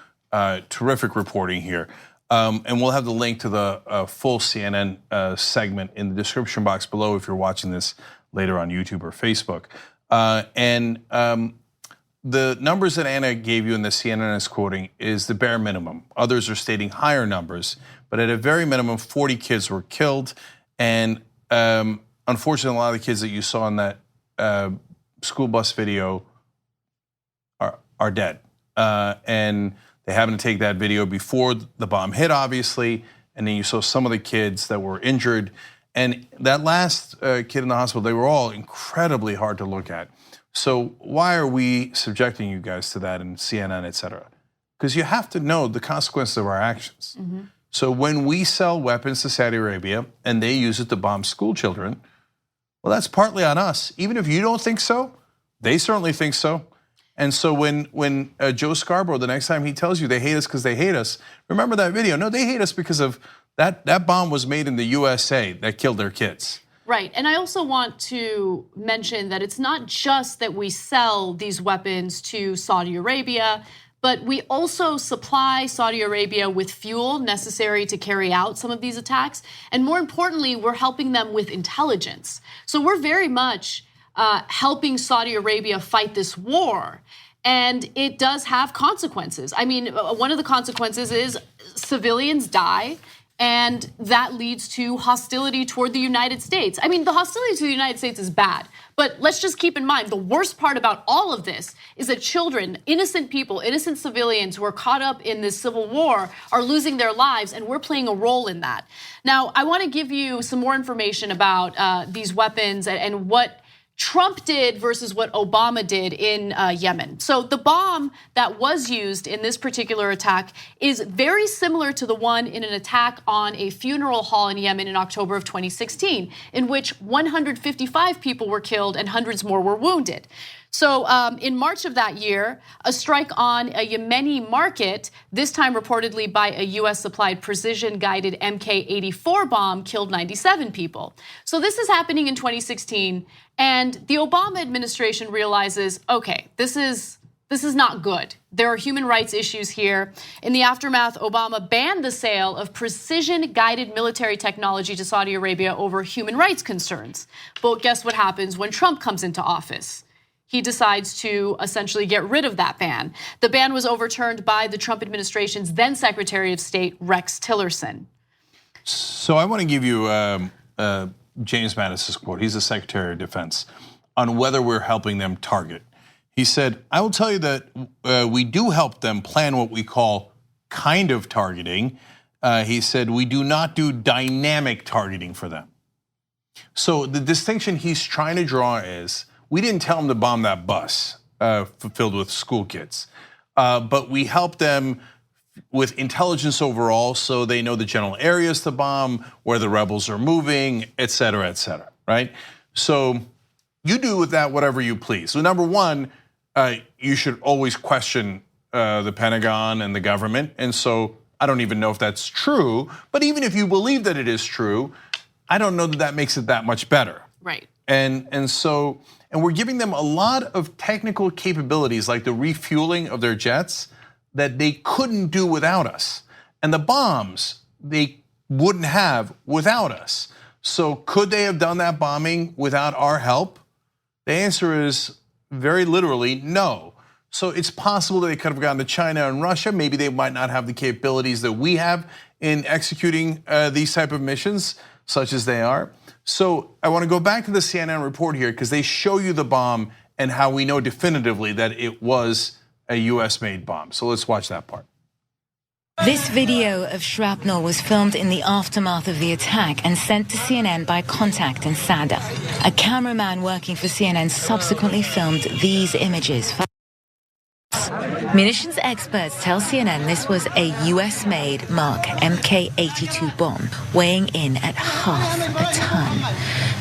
Terrific reporting here. And we'll have the link to the full CNN segment in the description box below if you're watching this later on YouTube or Facebook. The numbers that Anna gave you in the CNN is quoting is the bare minimum. Others are stating higher numbers, but at a very minimum, 40 kids were killed. And unfortunately, a lot of the kids that you saw in that school bus video are dead. And they happened to take that video before the bomb hit, obviously. And then you saw some of the kids that were injured. And that last kid in the hospital, they were all incredibly hard to look at. So why are we subjecting you guys to that in CNN, et cetera? Because you have to know the consequences of our actions. Mm-hmm. So when we sell weapons to Saudi Arabia and they use it to bomb school children, well, that's partly on us. Even if you don't think so, they certainly think so. And so when Joe Scarborough, the next time he tells you they hate us because they hate us, remember that video. No, they hate us because of that bomb was made in the USA that killed their kids. Right, and I also want to mention that it's not just that we sell these weapons to Saudi Arabia, but we also supply Saudi Arabia with fuel necessary to carry out some of these attacks. And more importantly, we're helping them with intelligence. So we're very much helping Saudi Arabia fight this war. And it does have consequences. I mean, one of the consequences is civilians die, and that leads to hostility toward the United States. I mean, the hostility to the United States is bad, but let's just keep in mind, the worst part about all of this is that children, innocent people, innocent civilians who are caught up in this civil war are losing their lives, and we're playing a role in that. Now, I wanna give you some more information about these weapons and what Trump did versus what Obama did in Yemen. So the bomb that was used in this particular attack is very similar to the one in an attack on a funeral hall in Yemen in October of 2016, in which 155 people were killed and hundreds more were wounded. So in March of that year, a strike on a Yemeni market, this time reportedly by a US supplied precision guided MK-84 bomb, killed 97 people. So this is happening in 2016, and the Obama administration realizes, okay, this is not good. There are human rights issues here. In the aftermath, Obama banned the sale of precision-guided military technology to Saudi Arabia over human rights concerns. But guess what happens when Trump comes into office? He decides to essentially get rid of that ban. The ban was overturned by the Trump administration's then Secretary of State, Rex Tillerson. So I want to give you James Mattis's quote. He's the Secretary of Defense on whether we're helping them target. He said, I will tell you that we do help them plan what we call kind of targeting. He said, we do not do dynamic targeting for them. So the distinction he's trying to draw is, we didn't tell them to bomb that bus filled with school kids, but we helped them with intelligence overall, so they know the general areas to bomb, where the rebels are moving, et cetera, right? So you do with that whatever you please. So number one, you should always question the Pentagon and the government, and so I don't even know if that's true, but even if you believe that it is true, I don't know that that makes it that much better. Right. And we're giving them a lot of technical capabilities, like the refueling of their jets, that they couldn't do without us. And the bombs, they wouldn't have without us. So could they have done that bombing without our help? The answer is very literally no. So it's possible that they could have gone to China and Russia. Maybe they might not have the capabilities that we have in executing these type of missions, such as they are. So I want to go back to the CNN report here, because they show you the bomb and how we know definitively that it was a US-made bomb. So let's watch that part. This video of shrapnel was filmed in the aftermath of the attack and sent to CNN by contact in Sada. A cameraman working for CNN subsequently filmed these images. Munitions experts tell CNN this was a US-made Mark MK-82 bomb, weighing in at half a ton.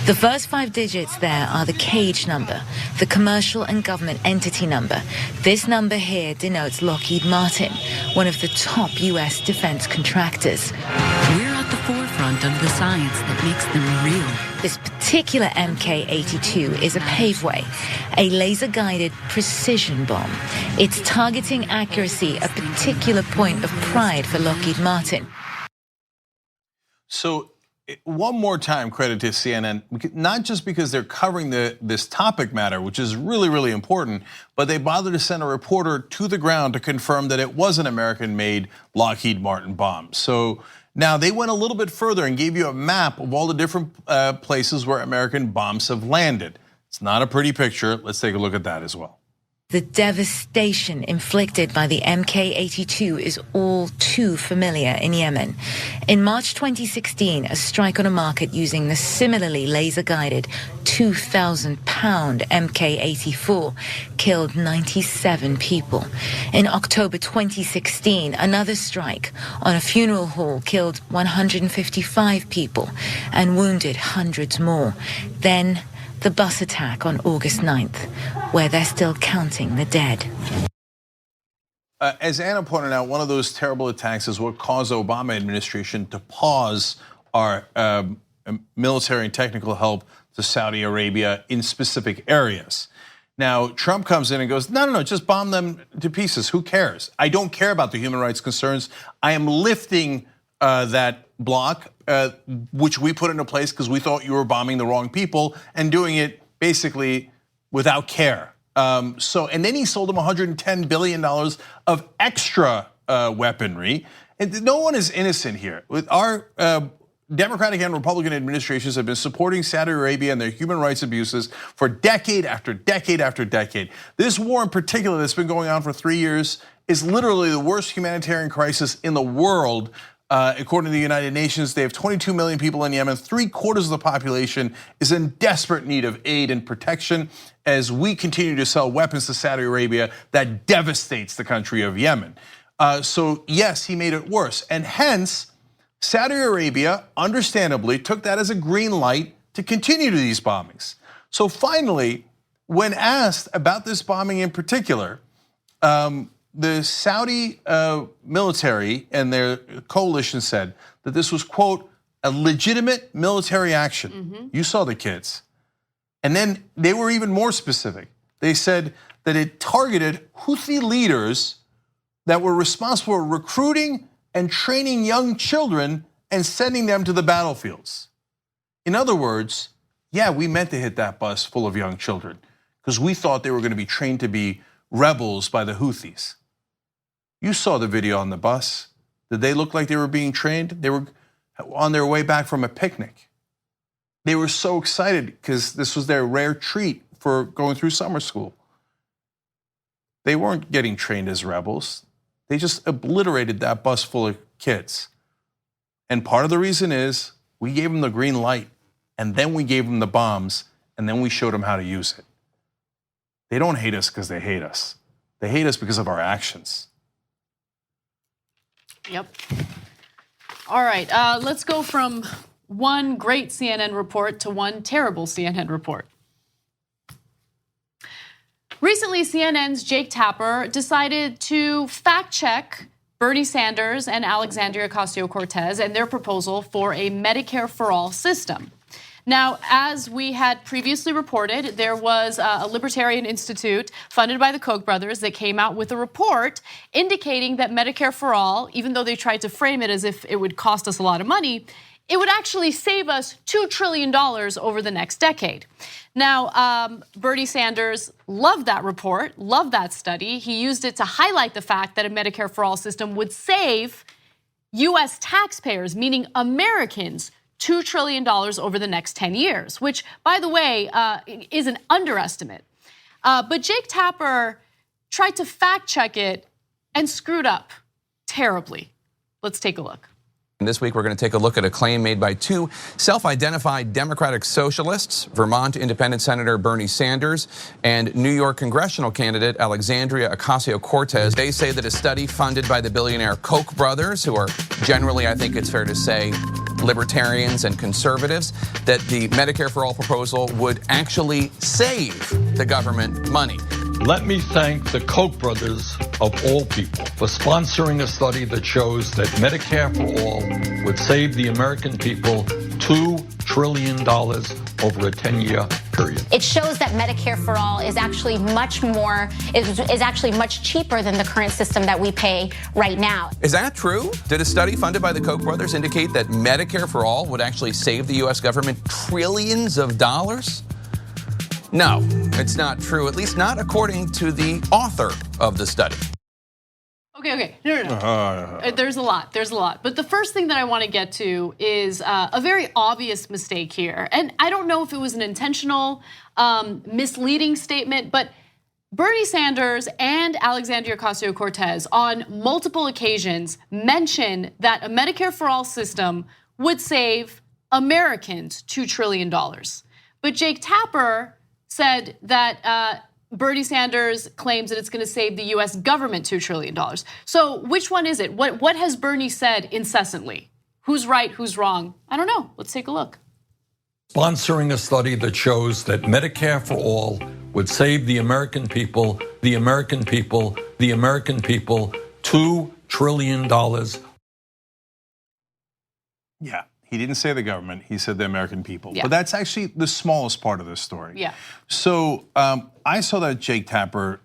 The first 5 digits there are the cage number, the commercial and government entity number. This number here denotes Lockheed Martin, one of the top US defense contractors. We're at the forefront of the science that makes them real. This particular MK-82 is a paveway, a laser-guided precision bomb. Its targeting accuracy a particular point of pride for Lockheed Martin. So one more time, credit to CNN, not just because they're covering this topic matter, which is really, really important, but they bothered to send a reporter to the ground to confirm that it was an American-made Lockheed Martin bomb. So now they went a little bit further and gave you a map of all the different places where American bombs have landed. It's not a pretty picture. Let's take a look at that as well. The devastation inflicted by the MK-82 is all too familiar in Yemen. In March 2016, a strike on a market using the similarly laser-guided 2,000-pound MK-84 killed 97 people. In October 2016, another strike on a funeral hall killed 155 people and wounded hundreds more. Then the bus attack on August 9th, where they're still counting the dead. As Anna pointed out, one of those terrible attacks is what caused the Obama administration to pause our military and technical help to Saudi Arabia in specific areas. Now, Trump comes in and goes, no, just bomb them to pieces. Who cares? I don't care about the human rights concerns. I am lifting that block, which we put into place because we thought you were bombing the wrong people, and doing it basically without care. And then he sold them $110 billion of extra weaponry. And no one is innocent here. With our Democratic and Republican administrations have been supporting Saudi Arabia and their human rights abuses for decade after decade after decade. This war in particular that's been going on for 3 years is literally the worst humanitarian crisis in the world. According to the United Nations, they have 22 million people in Yemen. 3/4 of the population is in desperate need of aid and protection as we continue to sell weapons to Saudi Arabia that devastates the country of Yemen. So yes, he made it worse. And hence, Saudi Arabia, understandably, took that as a green light to continue to these bombings. So finally, when asked about this bombing in particular, the Saudi military and their coalition said that this was, quote, a legitimate military action. You saw the kids. And then they were even more specific. They said that it targeted Houthi leaders that were responsible for recruiting and training young children and sending them to the battlefields. In other words, yeah, we meant to hit that bus full of young children because we thought they were going to be trained to be rebels by the Houthis. You saw the video on the bus. Did they look like they were being trained? They were on their way back from a picnic. They were so excited because this was their rare treat for going through summer school. They weren't getting trained as rebels. They just obliterated that bus full of kids. And part of the reason is we gave them the green light and then we gave them the bombs and then we showed them how to use it. They don't hate us because they hate us. They hate us because of our actions. Yep. All right, let's go from one great CNN report to one terrible CNN report. Recently, CNN's Jake Tapper decided to fact check Bernie Sanders and Alexandria Ocasio-Cortez and their proposal for a Medicare-for-all system. Now, as we had previously reported, there was a libertarian institute funded by the Koch brothers that came out with a report indicating that Medicare for all, even though they tried to frame it as if it would cost us a lot of money, it would actually save us $2 trillion over the next decade. Now, Bernie Sanders loved that report, loved that study. He used it to highlight the fact that a Medicare for all system would save US taxpayers, meaning Americans, $2 trillion over the next 10 years, which, by the way, is an underestimate. But Jake Tapper tried to fact check it and screwed up terribly. Let's take a look. This week, we're going to take a look at a claim made by two self-identified Democratic socialists, Vermont Independent Senator Bernie Sanders and New York congressional candidate Alexandria Ocasio-Cortez. They say that a study funded by the billionaire Koch brothers, who are generally, I think it's fair to say, libertarians and conservatives, that the Medicare for All proposal would actually save the government money. Let me thank the Koch brothers, of all people, for sponsoring a study that shows that Medicare for all would save the American people $2 trillion over a 10-year period. It shows that Medicare for all is actually much cheaper than the current system that we pay right now. Is that true? Did a study funded by the Koch brothers indicate that Medicare for all would actually save the US government trillions of dollars? No, it's not true, at least not according to the author of the study. Okay, no. There's a lot. But the first thing that I want to get to is a very obvious mistake here. And I don't know if it was an intentional misleading statement, but Bernie Sanders and Alexandria Ocasio-Cortez on multiple occasions mentioned that a Medicare for all system would save Americans $2 trillion. But Jake Tapper said that Bernie Sanders claims that it's going to save the US government $2 trillion. So which one is it? What has Bernie said incessantly? Who's right, who's wrong? I don't know. Let's take a look. Sponsoring a study that shows that Medicare for all would save the American people $2 trillion. Yeah. He didn't say the government, he said the American people. Yeah. But that's actually the smallest part of this story. Yeah. So I saw that Jake Tapper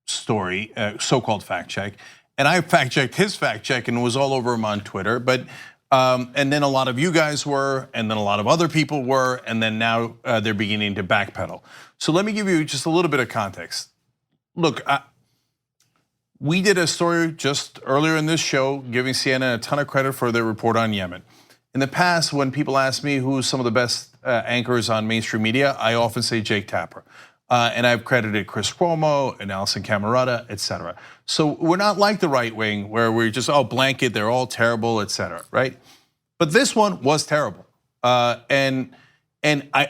story, so-called fact check, and I fact checked his fact check and was all over him on Twitter. But And then a lot of you guys were, and then a lot of other people were, and then now they're beginning to backpedal. So let me give you just a little bit of context. Look, we did a story just earlier in this show giving CNN a ton of credit for their report on Yemen. In the past, when people ask me who's some of the best anchors on mainstream media, I often say Jake Tapper. And I've credited Chris Cuomo and Alison Camerota, et cetera. So we're not like the right wing where we're just, blanket, they're all terrible, et cetera, right? But this one was terrible. And I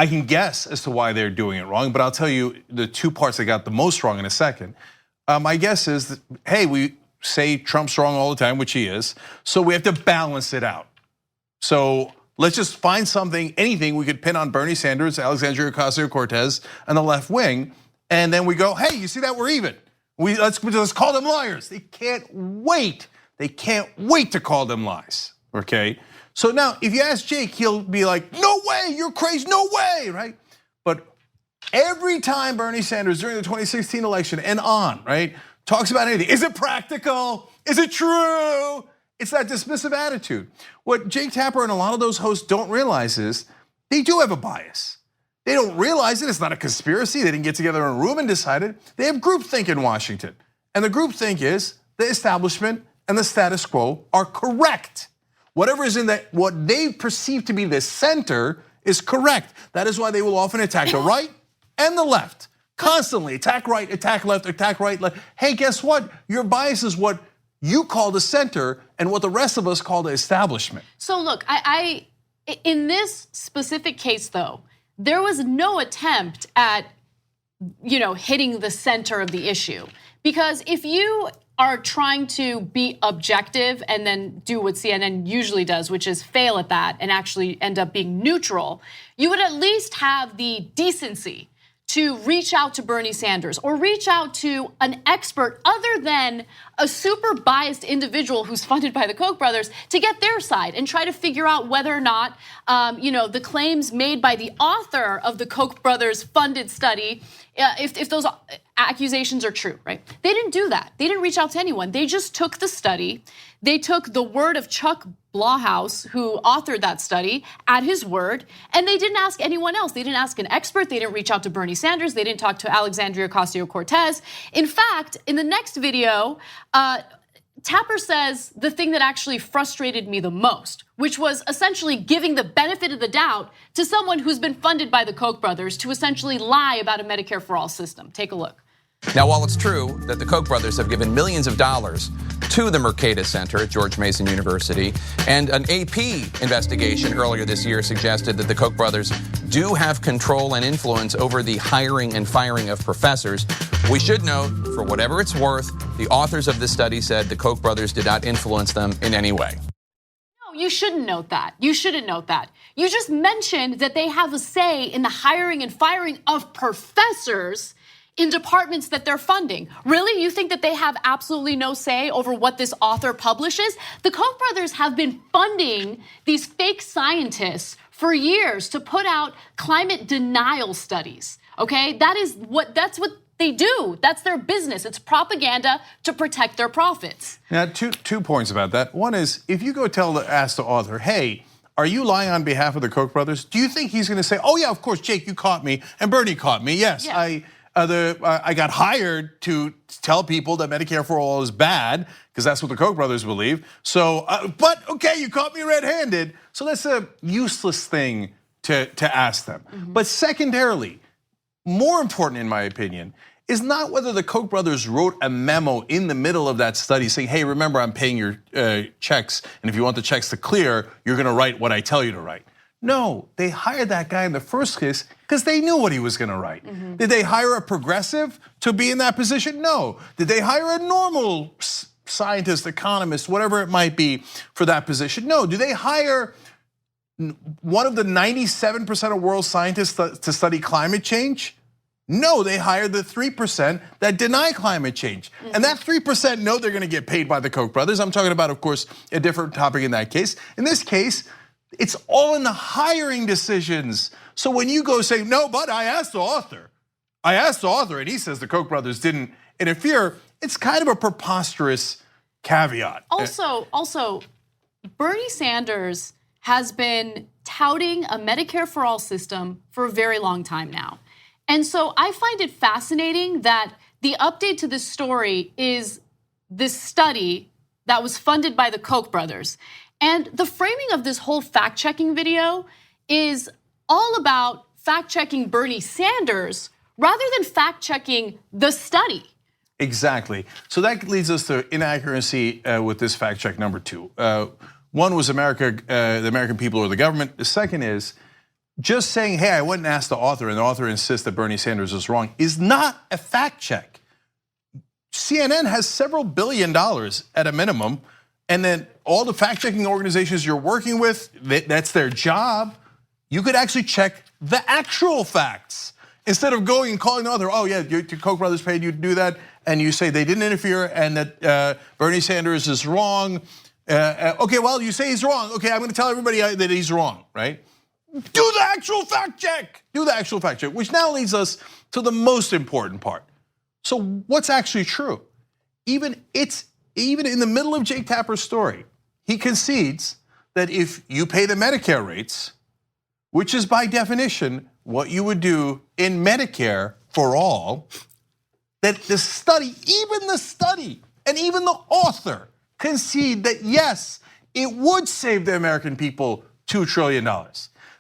can guess as to why they're doing it wrong, but I'll tell you the two parts they got the most wrong in a second. My guess is that, hey, we say Trump's wrong all the time, which he is, so we have to balance it out. So let's just find something, anything we could pin on Bernie Sanders, Alexandria Ocasio-Cortez, and the left wing, and then we go, hey, you see that, we're even. Let's call them liars. They can't wait. They can't wait to call them lies, okay? So now, if you ask Jake, he'll be like, no way, you're crazy, no way, right? But every time Bernie Sanders during the 2016 election and on, right, talks about anything, is it practical? Is it true? It's that dismissive attitude. What Jake Tapper and a lot of those hosts don't realize is they do have a bias. They don't realize it, it's not a conspiracy. They didn't get together in a room and decide it. They have groupthink in Washington. And the groupthink is the establishment and the status quo are correct. Whatever is in that, what they perceive to be the center is correct. That is why they will often attack the right and the left. Constantly attack right, attack left, attack right, left. Hey, guess what? Your bias is what you call the center and what the rest of us call the establishment. So look, in this specific case though, there was no attempt at hitting the center of the issue. Because if you are trying to be objective and then do what CNN usually does, which is fail at that and actually end up being neutral, you would at least have the decency to reach out to Bernie Sanders or reach out to an expert other than a super biased individual who's funded by the Koch brothers to get their side and try to figure out whether or not the claims made by the author of the Koch brothers funded study, if those accusations are true, right? They didn't do that. They didn't reach out to anyone. They just took the study. They took the word of Chuck Blauhaus, who authored that study, at his word, and they didn't ask anyone else. They didn't ask an expert. They didn't reach out to Bernie Sanders. They didn't talk to Alexandria Ocasio-Cortez. In fact, in the next video, Tapper says the thing that actually frustrated me the most, which was essentially giving the benefit of the doubt to someone who's been funded by the Koch brothers to essentially lie about a Medicare-for-all system. Take a look. Now, while it's true that the Koch brothers have given millions of dollars to the Mercatus Center at George Mason University, and an AP investigation earlier this year suggested that the Koch brothers do have control and influence over the hiring and firing of professors, we should note, for whatever it's worth, the authors of this study said the Koch brothers did not influence them in any way. No, you shouldn't note that. You shouldn't note that. You just mentioned that they have a say in the hiring and firing of professors in departments that they're funding. Really? You think that they have absolutely no say over what this author publishes? The Koch brothers have been funding these fake scientists for years to put out climate denial studies, okay? that's what they do. That's their business. It's propaganda to protect their profits. Now, two points about that. One is, if you go ask the author, hey, are you lying on behalf of the Koch brothers? Do you think he's gonna say, oh yeah, of course, Jake, you caught me, and Bernie caught me, yes. Yeah. I got hired to tell people that Medicare-for-all is bad, because that's what the Koch brothers believe. So, but okay, you caught me red-handed. So that's a useless thing to ask them. But secondarily, more important in my opinion, is not whether the Koch brothers wrote a memo in the middle of that study saying, hey, remember I'm paying your checks, and if you want the checks to clear, you're gonna write what I tell you to write. No, they hired that guy in the first case because they knew what he was gonna write. Did they hire a progressive to be in that position? No. Did they hire a normal scientist, economist, whatever it might be for that position? No. Do they hire one of the 97% of world scientists to study climate change? No, they hired the 3% that deny climate change. And that 3% know they're gonna get paid by the Koch brothers. I'm talking about, of course, a different topic in that case. In this case, it's all in the hiring decisions. So when you go say, no, but I asked the author and he says the Koch brothers didn't interfere, it's kind of a preposterous caveat. Also, Bernie Sanders has been touting a Medicare-for-all system for a very long time now. And so I find it fascinating that the update to this story is this study that was funded by the Koch brothers. And the framing of this whole fact-checking video is all about fact-checking Bernie Sanders rather than fact-checking the study. Exactly. So that leads us to inaccuracy with this fact check number 2. One was America, the American people or the government. The second is just saying, hey, I went and asked the author, and the author insists that Bernie Sanders is wrong, is not a fact check. CNN has several $1 billion at a minimum, and then all the fact checking organizations you're working with, that's their job. You could actually check the actual facts instead of going and calling the author. Oh yeah, your Koch brothers paid you to do that, and you say they didn't interfere and that Bernie Sanders is wrong. Okay, well you say he's wrong. Okay, I'm going to tell everybody that he's wrong, right? Do the actual fact check. Do the actual fact check, which now leads us to the most important part. So what's actually true? Even in the middle of Jake Tapper's story, he concedes that if you pay the Medicare rates, which is by definition what you would do in Medicare-for-all, that the study, even the study, and even the author concede that yes, it would save the American people $2 trillion.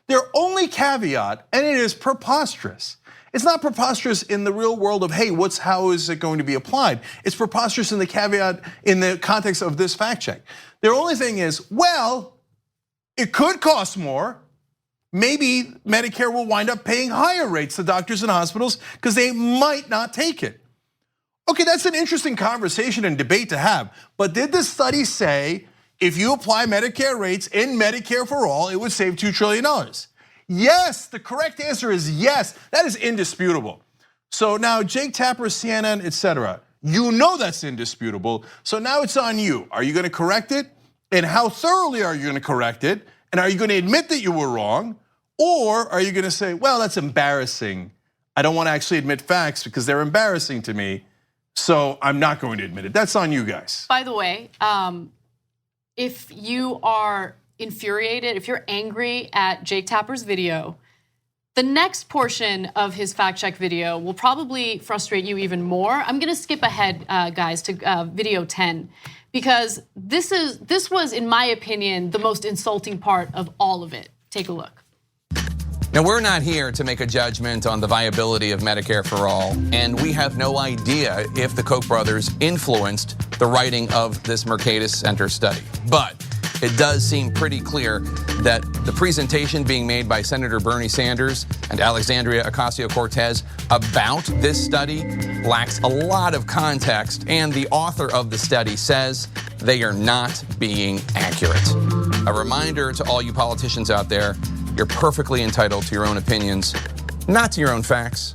Their only caveat, and it is preposterous. It's not preposterous in the real world of, hey, how is it going to be applied? It's preposterous in the caveat, in the context of this fact check. Their only thing is, well, it could cost more. Maybe Medicare will wind up paying higher rates to doctors and hospitals because they might not take it. Okay, that's an interesting conversation and debate to have. But did the study say if you apply Medicare rates in Medicare-for-all, it would save $2 trillion? Yes, the correct answer is yes. That is indisputable. So now Jake Tapper, CNN, etc. You know that's indisputable. So now it's on you. Are you going to correct it? And how thoroughly are you going to correct it? And are you going to admit that you were wrong? Or are you going to say, well, that's embarrassing. I don't want to actually admit facts because they're embarrassing to me. So I'm not going to admit it. That's on you guys. By the way, if you are infuriated, if you're angry at Jake Tapper's video, the next portion of his fact check video will probably frustrate you even more. I'm gonna skip ahead, guys, to video 10, because this was, in my opinion, the most insulting part of all of it. Take a look. Now, we're not here to make a judgment on the viability of Medicare-for-all, and we have no idea if the Koch brothers influenced the writing of this Mercatus Center study. But it does seem pretty clear that the presentation being made by Senator Bernie Sanders and Alexandria Ocasio-Cortez about this study lacks a lot of context, and the author of the study says they are not being accurate. A reminder to all you politicians out there, you're perfectly entitled to your own opinions, not to your own facts.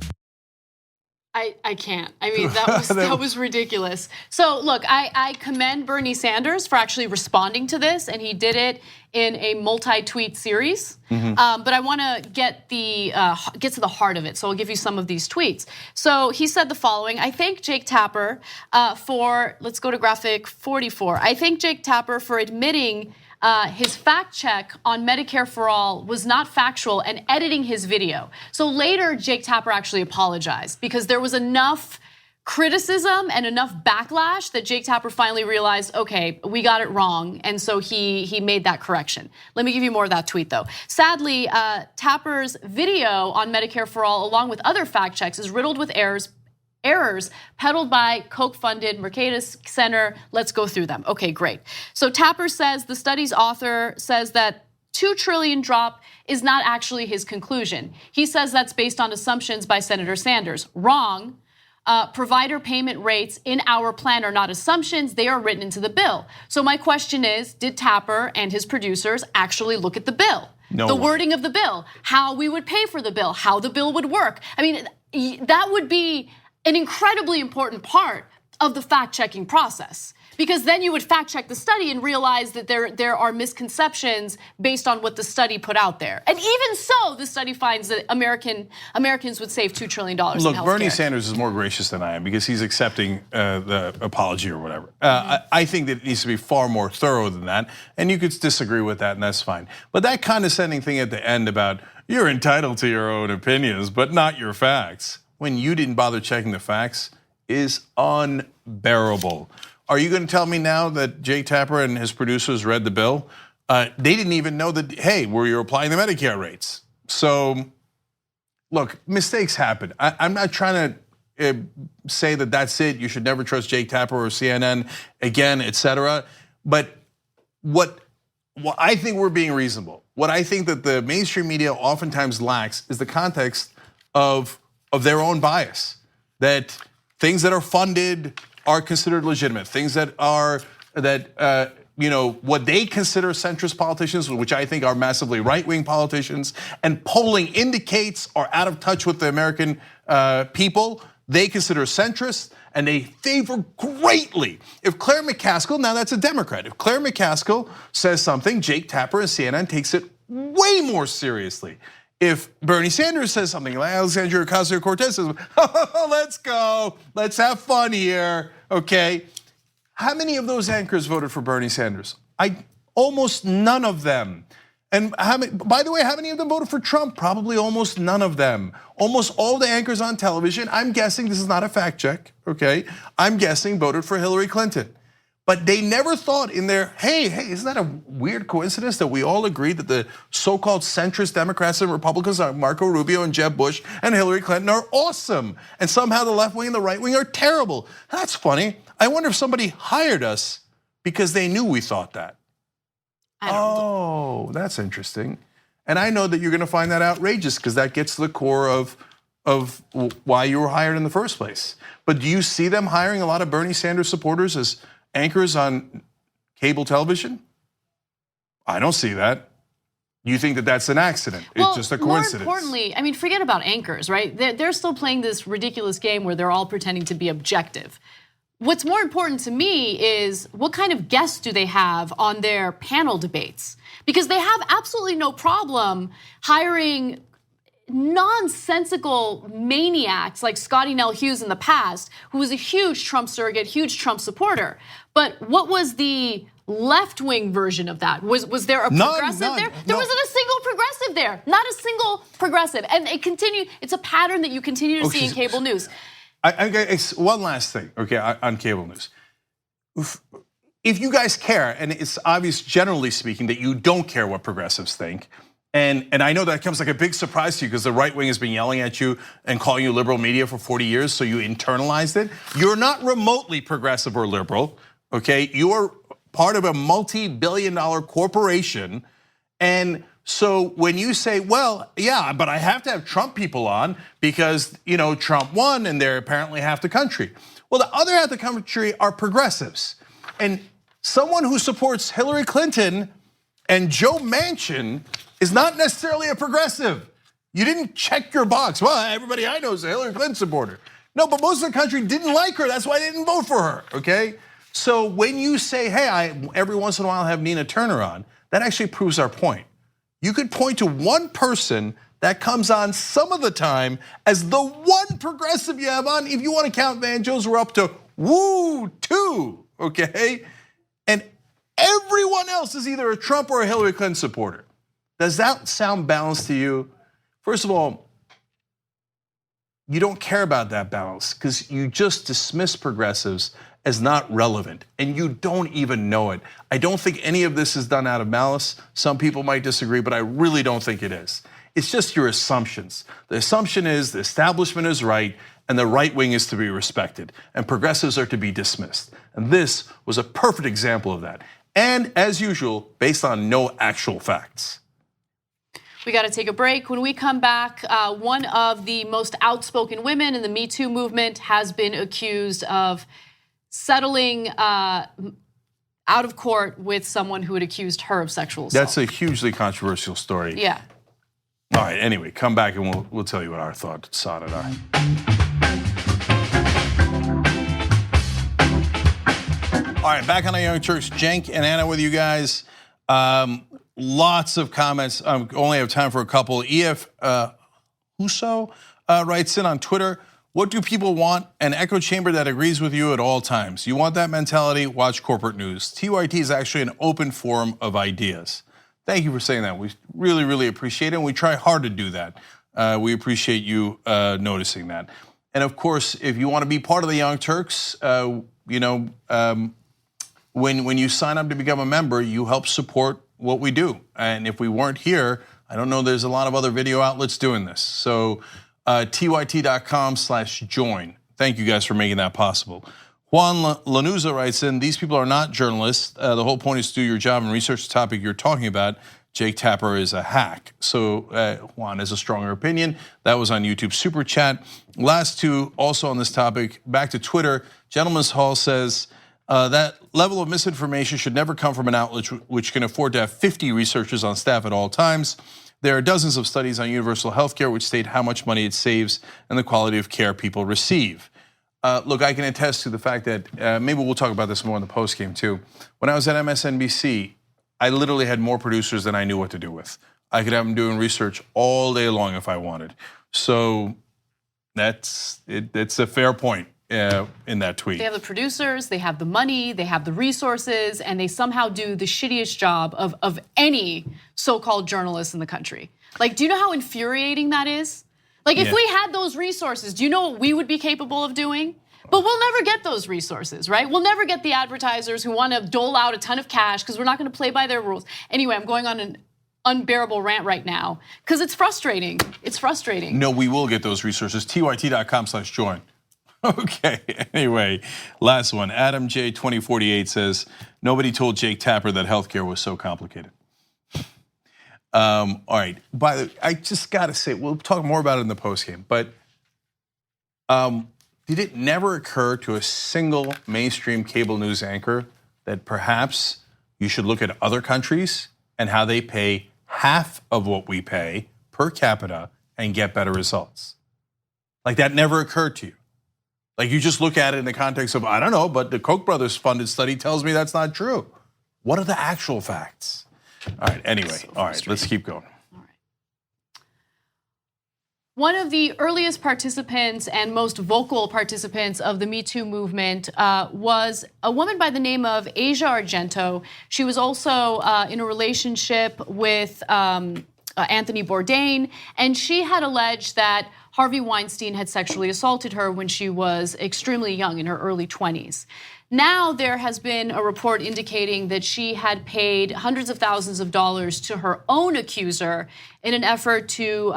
I can't. I mean, that was ridiculous. So look, I commend Bernie Sanders for actually responding to this, and he did it in a multi-tweet series. But I want to get to the heart of it. So I'll give you some of these tweets. So he said the following: I thank Jake Tapper for, let's go to graphic 44. I thank Jake Tapper for admitting his fact check on Medicare-for-all was not factual and editing his video. So later, Jake Tapper actually apologized because there was enough criticism and enough backlash that Jake Tapper finally realized, okay, we got it wrong, and so he made that correction. Let me give you more of that tweet though. Sadly, Tapper's video on Medicare-for-all, along with other fact checks, is riddled with errors peddled by Koch-funded Mercatus Center. Let's go through them. Okay, great. So Tapper says the study's author says that $2 trillion drop is not actually his conclusion. He says that's based on assumptions by Senator Sanders. Wrong. Provider payment rates in our plan are not assumptions, they are written into the bill. So my question is, did Tapper and his producers actually look at the bill? The wording of the bill, how we would pay for the bill, how the bill would work? I mean, that would be an incredibly important part of the fact-checking process, Because then you would fact check the study and realize that there are misconceptions based on what the study put out there. And even so, the study finds that Americans would save $2 trillion in healthcare. Look, Bernie Sanders is more gracious than I am because he's accepting the apology or whatever. I think that it needs to be far more thorough than that, and you could disagree with that, and that's fine. But that condescending thing at the end about you're entitled to your own opinions, but not your facts, when you didn't bother checking the facts, is unbearable. Are you going to tell me now that Jake Tapper and his producers read the bill? They didn't even know that, hey, you're applying the Medicare rates. So, look, mistakes happen. I'm not trying to say that that's it. You should never trust Jake Tapper or CNN again, etc. But what I think we're being reasonable. What I think that the mainstream media oftentimes lacks is the context of their own bias. That things that are funded are considered legitimate. Things that are what they consider centrist politicians, which I think are massively right-wing politicians, and polling indicates are out of touch with the American people. They consider centrist, and they favor greatly. If Claire McCaskill, now that's a Democrat, if Claire McCaskill says something, Jake Tapper and CNN takes it way more seriously. If Bernie Sanders says something, like Alexandria Ocasio-Cortez says, oh, let's go, let's have fun here, okay? How many of those anchors voted for Bernie Sanders? Almost none of them. And by the way, how many of them voted for Trump? Probably almost none of them. Almost all the anchors on television, I'm guessing, this is not a fact check, okay? I'm guessing voted for Hillary Clinton. But they never thought in their, hey, isn't that a weird coincidence that we all agreed that the so-called centrist Democrats and Republicans, Marco Rubio and Jeb Bush and Hillary Clinton, are awesome. And somehow the left wing and the right wing are terrible. That's funny. I wonder if somebody hired us because they knew we thought that. Oh, that's interesting. And I know that you're gonna find that outrageous because that gets to the core of why you were hired in the first place. But do you see them hiring a lot of Bernie Sanders supporters as anchors on cable television? I don't see that. You think that that's an accident? It's just a coincidence. More importantly, I mean, forget about anchors, right? They're still playing this ridiculous game where they're all pretending to be objective. What's more important to me is what kind of guests do they have on their panel debates? Because they have absolutely no problem hiring nonsensical maniacs like Scotty Nell Hughes in the past, who was a huge Trump surrogate, huge Trump supporter. But what was the left-wing version of that? Was there a progressive there? There wasn't a single progressive there. Not a single progressive. And it continued. It's a pattern that you continue to see in cable news. One last thing, okay, on cable news. If you guys care, and it's obvious, generally speaking, that you don't care what progressives think, and I know that comes like a big surprise to you because the right wing has been yelling at you and calling you liberal media for 40 years, so you internalized it. You're not remotely progressive or liberal, okay? You are part of a multi-billion-dollar corporation, and so when you say, well, yeah, but I have to have Trump people on because Trump won and they're apparently half the country. Well, the other half of the country are progressives, and someone who supports Hillary Clinton and Joe Manchin is not necessarily a progressive. You didn't check your box. Well, everybody I know is a Hillary Clinton supporter. No, but most of the country didn't like her. That's why they didn't vote for her, okay? So when you say, hey, I every once in a while have Nina Turner on, that actually proves our point. You could point to one person that comes on some of the time as the one progressive you have on. If you want to count Van Jones, we're up to 2, okay? And everyone else is either a Trump or a Hillary Clinton supporter. Does that sound balanced to you? First of all, you don't care about that balance because you just dismiss progressives as not relevant, and you don't even know it. I don't think any of this is done out of malice. Some people might disagree, but I really don't think it is. It's just your assumptions. The assumption is the establishment is right and the right wing is to be respected and progressives are to be dismissed. And this was a perfect example of that. And as usual, based on no actual facts. We got to take a break. When we come back, one of the most outspoken women in the Me Too movement has been accused of settling out of court with someone who had accused her of sexual assault. That's a hugely controversial story. Yeah. All right, anyway, come back and we'll tell you what our thoughts on it are. All right, back on the Young Turks. Cenk and Anna with you guys. Lots of comments. Only have time for a couple. EF Huso writes in on Twitter, what do people want? An echo chamber that agrees with you at all times. You want that mentality? Watch corporate news. TYT is actually an open forum of ideas. Thank you for saying that. We really, really appreciate it, and we try hard to do that. We appreciate you noticing that. And of course, if you want to be part of the Young Turks, when you sign up to become a member, you help support what we do. And if we weren't here, I don't know, there's a lot of other video outlets doing this. So tyt.com/join. Thank you guys for making that possible. Juan Lanuza writes in, these people are not journalists. The whole point is to do your job and research the topic you're talking about. Jake Tapper is a hack. So Juan has a stronger opinion. That was on YouTube Super Chat. Last two also on this topic, back to Twitter. Gentleman's Hall says, that level of misinformation should never come from an outlet which can afford to have 50 researchers on staff at all times. There are dozens of studies on universal health care which state how much money it saves and the quality of care people receive. Look, I can attest to the fact that, maybe we'll talk about this more in the postgame too. When I was at MSNBC, I literally had more producers than I knew what to do with. I could have them doing research all day long if I wanted. So that's a fair point in that tweet. They have the producers, they have the money, they have the resources, and they somehow do the shittiest job of any so-called journalist in the country. Like, do you know how infuriating that is? Like, if we had those resources, do you know what we would be capable of doing? But we'll never get those resources, right? We'll never get the advertisers who want to dole out a ton of cash because we're not going to play by their rules. Anyway, I'm going on an unbearable rant right now because it's frustrating. It's frustrating. No, we will get those resources. tyt.com/join. Okay, anyway, last one. Adam J 2048 says, nobody told Jake Tapper that healthcare was so complicated. All right, by the way, I just gotta say, we'll talk more about it in the postgame, but did it never occur to a single mainstream cable news anchor that perhaps you should look at other countries and how they pay half of what we pay per capita and get better results? Like, that never occurred to you. Like, you just look at it in the context of, I don't know, but the Koch brothers funded study tells me that's not true. What are the actual facts? All right, anyway, all right, let's keep going. All right. One of the earliest participants and most vocal participants of the Me Too movement was a woman by the name of Asia Argento. She was also in a relationship with Anthony Bourdain, and she had alleged that Harvey Weinstein had sexually assaulted her when she was extremely young, in her early 20s. Now there has been a report indicating that she had paid hundreds of thousands of dollars to her own accuser in an effort to,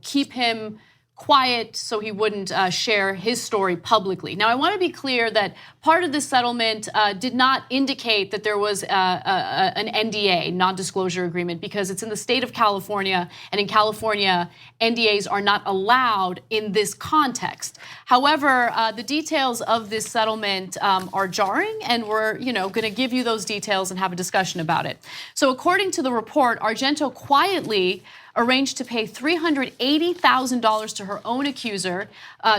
keep him quiet so he wouldn't share his story publicly. Now, I want to be clear that part of this settlement did not indicate that there was an NDA, non-disclosure agreement, because it's in the state of California, and in California, NDAs are not allowed in this context. However, the details of this settlement are jarring, and we're going to give you those details and have a discussion about it. So according to the report, Argento quietly arranged to pay $380,000 to her own accuser,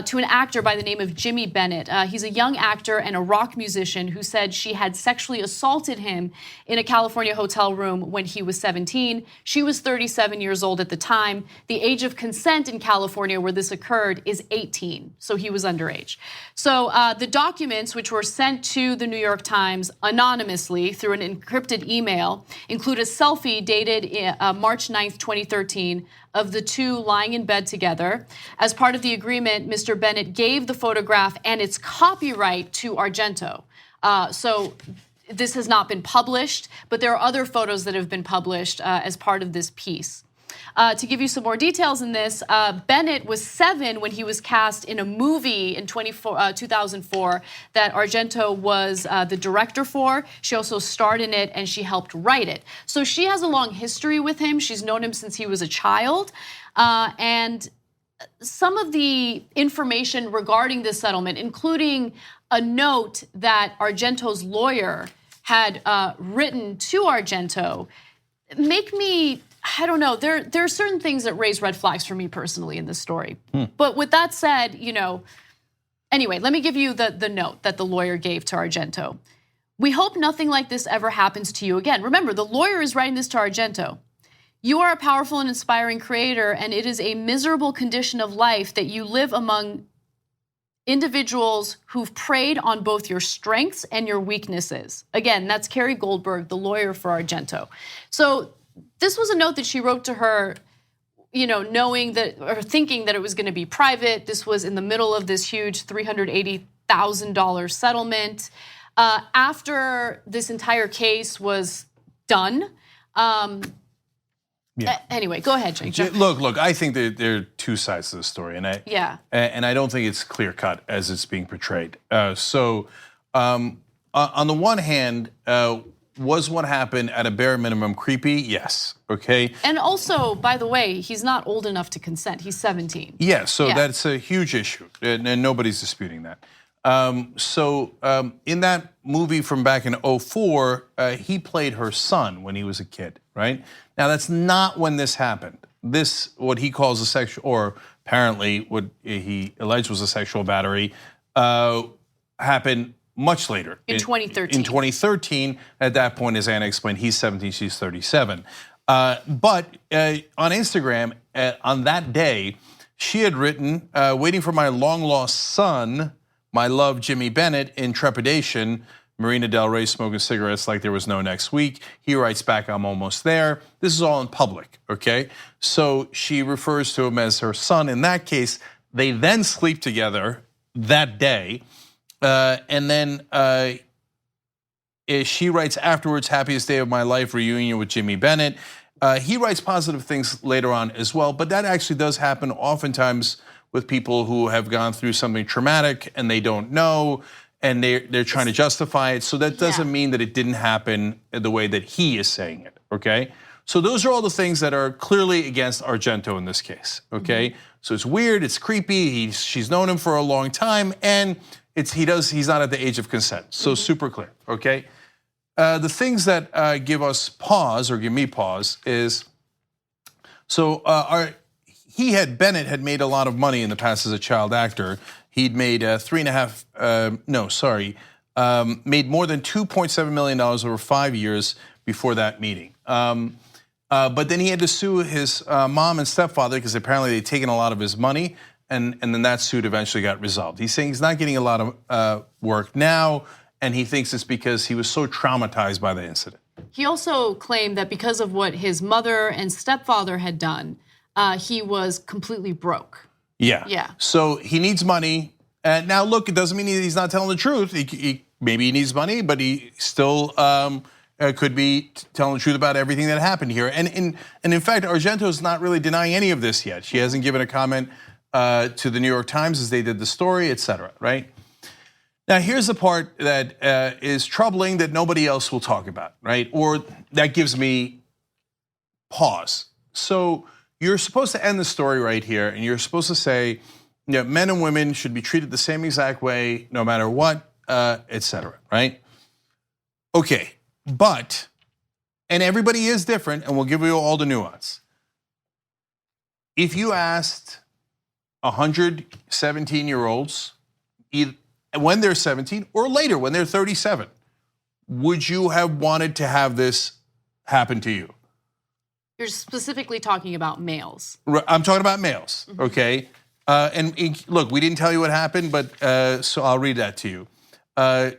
to an actor by the name of Jimmy Bennett. He's a young actor and a rock musician who said she had sexually assaulted him in a California hotel room when he was 17. She was 37 years old at the time. The age of consent in California where this occurred is 18, so he was underage. So the documents, which were sent to the New York Times anonymously through an encrypted email, include a selfie dated March 9th, 2013, of the two lying in bed together. As part of the agreement, Mr. Bennett gave the photograph and its copyright to Argento. So this has not been published, but there are other photos that have been published as part of this piece. To give you some more details in this, Bennett was 7 when he was cast in a movie in 2004 that Argento was the director for. She also starred in it and she helped write it. So she has a long history with him. She's known him since he was a child. And some of the information regarding this settlement, including a note that Argento's lawyer had written to Argento, make me, I don't know, there are certain things that raise red flags for me personally in this story. But with that said, anyway, let me give you the note that the lawyer gave to Argento. We hope nothing like this ever happens to you again. Remember, the lawyer is writing this to Argento. You are a powerful and inspiring creator, and it is a miserable condition of life that you live among individuals who've preyed on both your strengths and your weaknesses. Again, that's Carrie Goldberg, the lawyer for Argento. So this was a note that she wrote to her, knowing that or thinking that it was going to be private. This was in the middle of this huge $380,000 settlement. After this entire case was done. Anyway, go ahead, Cenk. Look. I think that there are two sides to the story, and I don't think it's clear cut as it's being portrayed. On the one hand, was what happened at a bare minimum creepy? Yes. Okay. And also, by the way, he's not old enough to consent. He's 17. Yeah. So that's a huge issue, and nobody's disputing that. In that movie from back in 2004, he played her son when he was a kid, right? Now that's not when this happened. This, what he calls a sexual, or apparently what he alleged was a sexual battery, happened much later. In 2013. In 2013, at that point, as Anna explained, he's 17, she's 37. But on Instagram, on that day, she had written, waiting for my long lost son, my love, Jimmy Bennett, in trepidation, Marina Del Rey smoking cigarettes like there was no next week. He writes back, I'm almost there. This is all in public, okay? So she refers to him as her son. In that case, they then sleep together that day. And then she writes afterwards, happiest day of my life, reunion with Jimmy Bennett. He writes positive things later on as well, but that actually does happen oftentimes with people who have gone through something traumatic and they don't know, and they're trying to justify it. So that doesn't mean that it didn't happen the way that he is saying it, okay? So those are all the things that are clearly against Argento in this case, okay? So it's weird, it's creepy, she's known him for a long time, and he's not at the age of consent, so super clear, okay? The things that give us pause, or give me pause, is, Bennett had made a lot of money in the past as a child actor. He'd made made more than $2.7 million over 5 years before that meeting. But then he had to sue his mom and stepfather because apparently they'd taken a lot of his money, and then that suit eventually got resolved. He's saying he's not getting a lot of work now, and he thinks it's because he was so traumatized by the incident. He also claimed that because of what his mother and stepfather had done, he was completely broke. Yeah. So he needs money. Now, look, it doesn't mean he's not telling the truth. Maybe he needs money, but he still could be telling the truth about everything that happened here. And in fact, Argento's not really denying any of this yet. She hasn't given a comment to the New York Times as they did the story, et cetera, right? Now, here's the part that is troubling that nobody else will talk about, right? Or that gives me pause. So you're supposed to end the story right here, and you're supposed to say, men and women should be treated the same exact way, no matter what, et cetera, right? Okay, but, and everybody is different, and we'll give you all the nuance. If you asked 100 17-year-olds, when they're 17 or later, when they're 37, would you have wanted to have this happen to you? You're specifically talking about males. I'm talking about males, okay? And look, we didn't tell you what happened, but so I'll read that to you.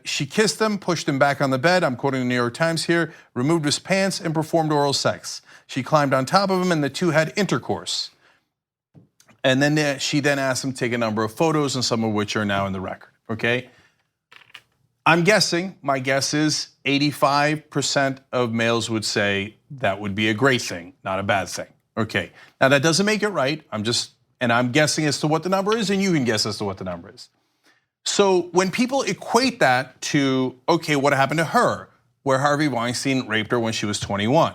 She kissed him, pushed him back on the bed, I'm quoting the New York Times here, removed his pants and performed oral sex. She climbed on top of him and the two had intercourse. And then she asked him to take a number of photos, and some of which are now in the record, okay? I'm guessing, my guess is 85% of males would say that would be a great thing, not a bad thing, okay? Now that doesn't make it right, I'm guessing as to what the number is, and you can guess as to what the number is. So when people equate that to, okay, what happened to her, where Harvey Weinstein raped her when she was 21.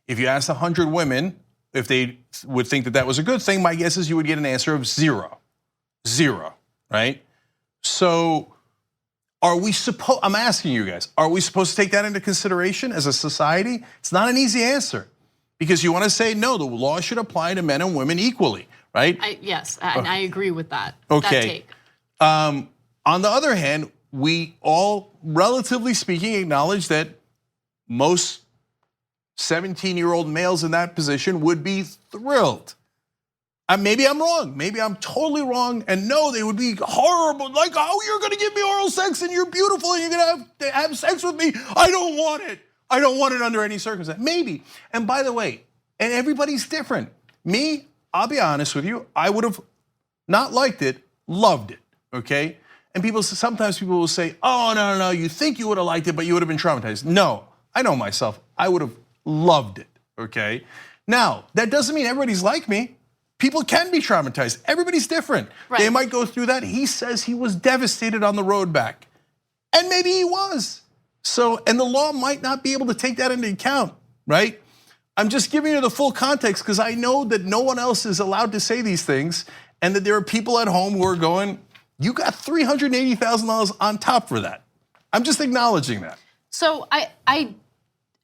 If you asked 100 women if they would think that that was a good thing, my guess is you would get an answer of 0. 0, right? So I'm asking you guys, are we supposed to take that into consideration as a society? It's not an easy answer, because you want to say, no, the law should apply to men and women equally, right? Yes, and I agree with that. Okay. That take. On the other hand, we all, relatively speaking, acknowledge that most 17-year-old males in that position would be thrilled. Maybe I'm wrong. Maybe I'm totally wrong. And no, they would be horrible. Like, oh, you're going to give me oral sex and you're beautiful and you're going to have sex with me. I don't want it. I don't want it under any circumstance. Maybe. And by the way, and everybody's different. Me, I'll be honest with you. I would have not liked it, loved it, okay? And sometimes people will say, oh, no, you think you would have liked it, but you would have been traumatized. No, I know myself. I would have loved it, okay? Now, that doesn't mean everybody's like me. People can be traumatized. Everybody's different. Right. They might go through that. He says he was devastated on the road back. And maybe he was. So, and the law might not be able to take that into account, right? I'm just giving you the full context because I know that no one else is allowed to say these things and that there are people at home who are going, you got $380,000 on top for that. I'm just acknowledging that. So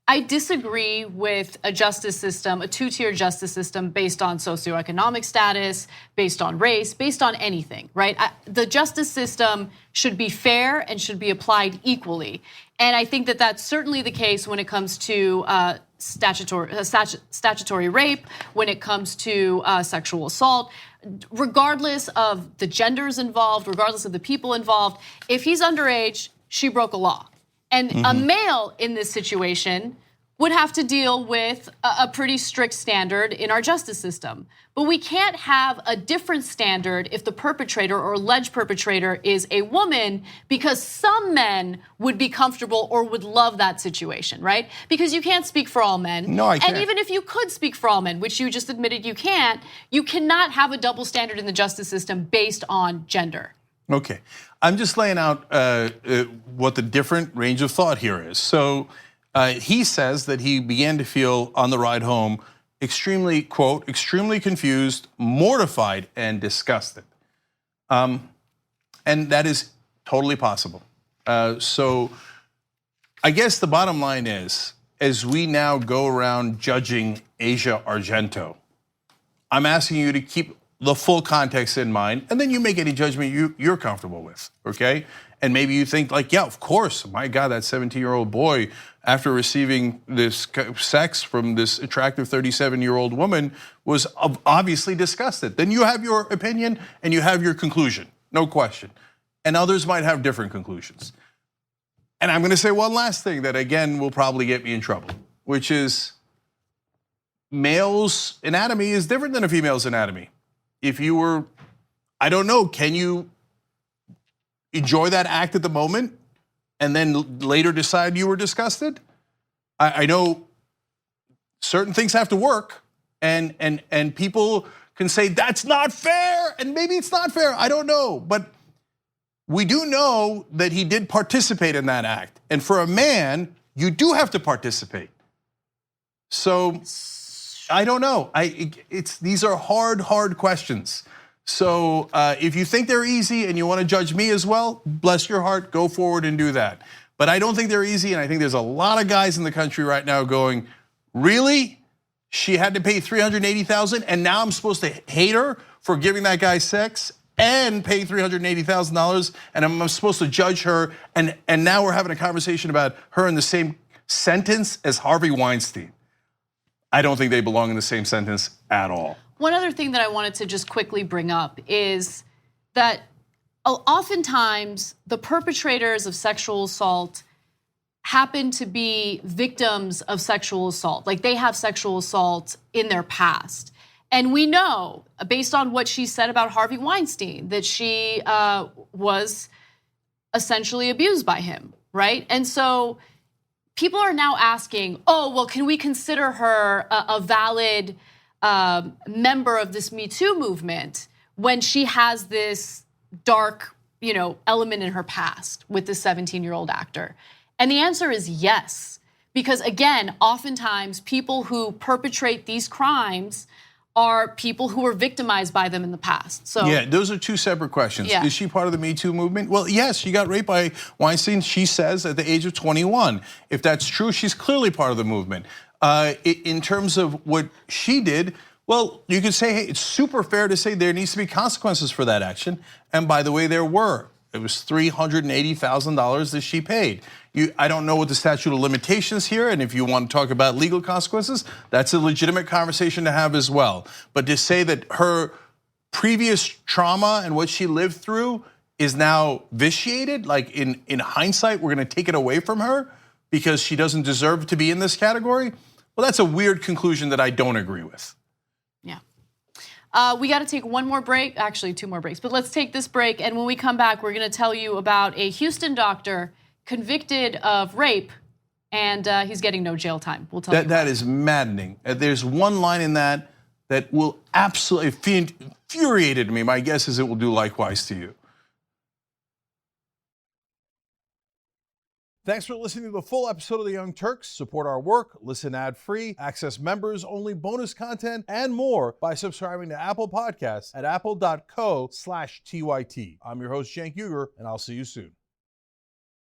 I disagree with a justice system, a two-tier justice system based on socioeconomic status, based on race, based on anything, right? The justice system should be fair and should be applied equally. And I think that that's certainly the case when it comes to statutory rape, when it comes to sexual assault, regardless of the genders involved, regardless of the people involved. If he's underage, she broke a law. And a male in this situation would have to deal with a pretty strict standard in our justice system. But we can't have a different standard if the perpetrator or alleged perpetrator is a woman, because some men would be comfortable or would love that situation, right? Because you can't speak for all men. No, I can't. And even if you could speak for all men, which you just admitted you can't, you cannot have a double standard in the justice system based on gender. Okay, I'm just laying out what the different range of thought here is. So he says that he began to feel on the ride home extremely, quote, extremely confused, mortified, and disgusted. And that is totally possible. So I guess the bottom line is, as we now go around judging Asia Argento, I'm asking you to keep the full context in mind, and then you make any judgment you're comfortable with, okay? And maybe you think like, yeah, of course, my God, that 17-year-old boy, after receiving this sex from this attractive 37-year-old woman, was obviously disgusted. Then you have your opinion and you have your conclusion, no question. And others might have different conclusions. And I'm gonna say one last thing that again will probably get me in trouble, which is male's anatomy is different than a female's anatomy. If you were, I don't know, can you enjoy that act at the moment and then later decide you were disgusted? I know certain things have to work, and people can say that's not fair, and maybe it's not fair, I don't know. But we do know that he did participate in that act. And for a man, you do have to participate. So I don't know. These are hard questions. So if you think they're easy and you want to judge me as well, bless your heart, go forward and do that. But I don't think they're easy, and I think there's a lot of guys in the country right now going, really? She had to pay $380,000, and now I'm supposed to hate her for giving that guy sex and pay $380,000, and I'm supposed to judge her, and now we're having a conversation about her in the same sentence as Harvey Weinstein. I don't think they belong in the same sentence at all. One other thing that I wanted to just quickly bring up is that oftentimes the perpetrators of sexual assault happen to be victims of sexual assault. Like they have sexual assault in their past. And we know, based on what she said about Harvey Weinstein, that she was essentially abused by him, right? And so people are now asking, oh, well, can we consider her a valid member of this Me Too movement when she has this dark, element in her past with this 17-year-old actor? And the answer is yes, because again, oftentimes people who perpetrate these crimes are people who were victimized by them in the past. So yeah, those are two separate questions. Yeah. Is she part of the Me Too movement? Well, yes, she got raped by Weinstein, she says, at the age of 21. If that's true, she's clearly part of the movement. In terms of what she did, well, you could say, hey, it's super fair to say there needs to be consequences for that action. And by the way, there were. It was $380,000 that she paid. I don't know what the statute of limitations here, and if you want to talk about legal consequences, that's a legitimate conversation to have as well. But to say that her previous trauma and what she lived through is now vitiated, like in hindsight, we're gonna take it away from her because she doesn't deserve to be in this category, well, that's a weird conclusion that I don't agree with. Yeah. We got to take one more break, actually 2 more breaks, but let's take this break. And when we come back, we're going to tell you about a Houston doctor convicted of rape, and he's getting no jail time. We'll tell you. That is maddening. There's one line in that will absolutely infuriated me. My guess is it will do likewise to you. Thanks for listening to the full episode of The Young Turks. Support our work, listen ad-free, access members-only bonus content, and more by subscribing to Apple Podcasts at apple.co/TYT. I'm your host, Cenk Uygur, and I'll see you soon.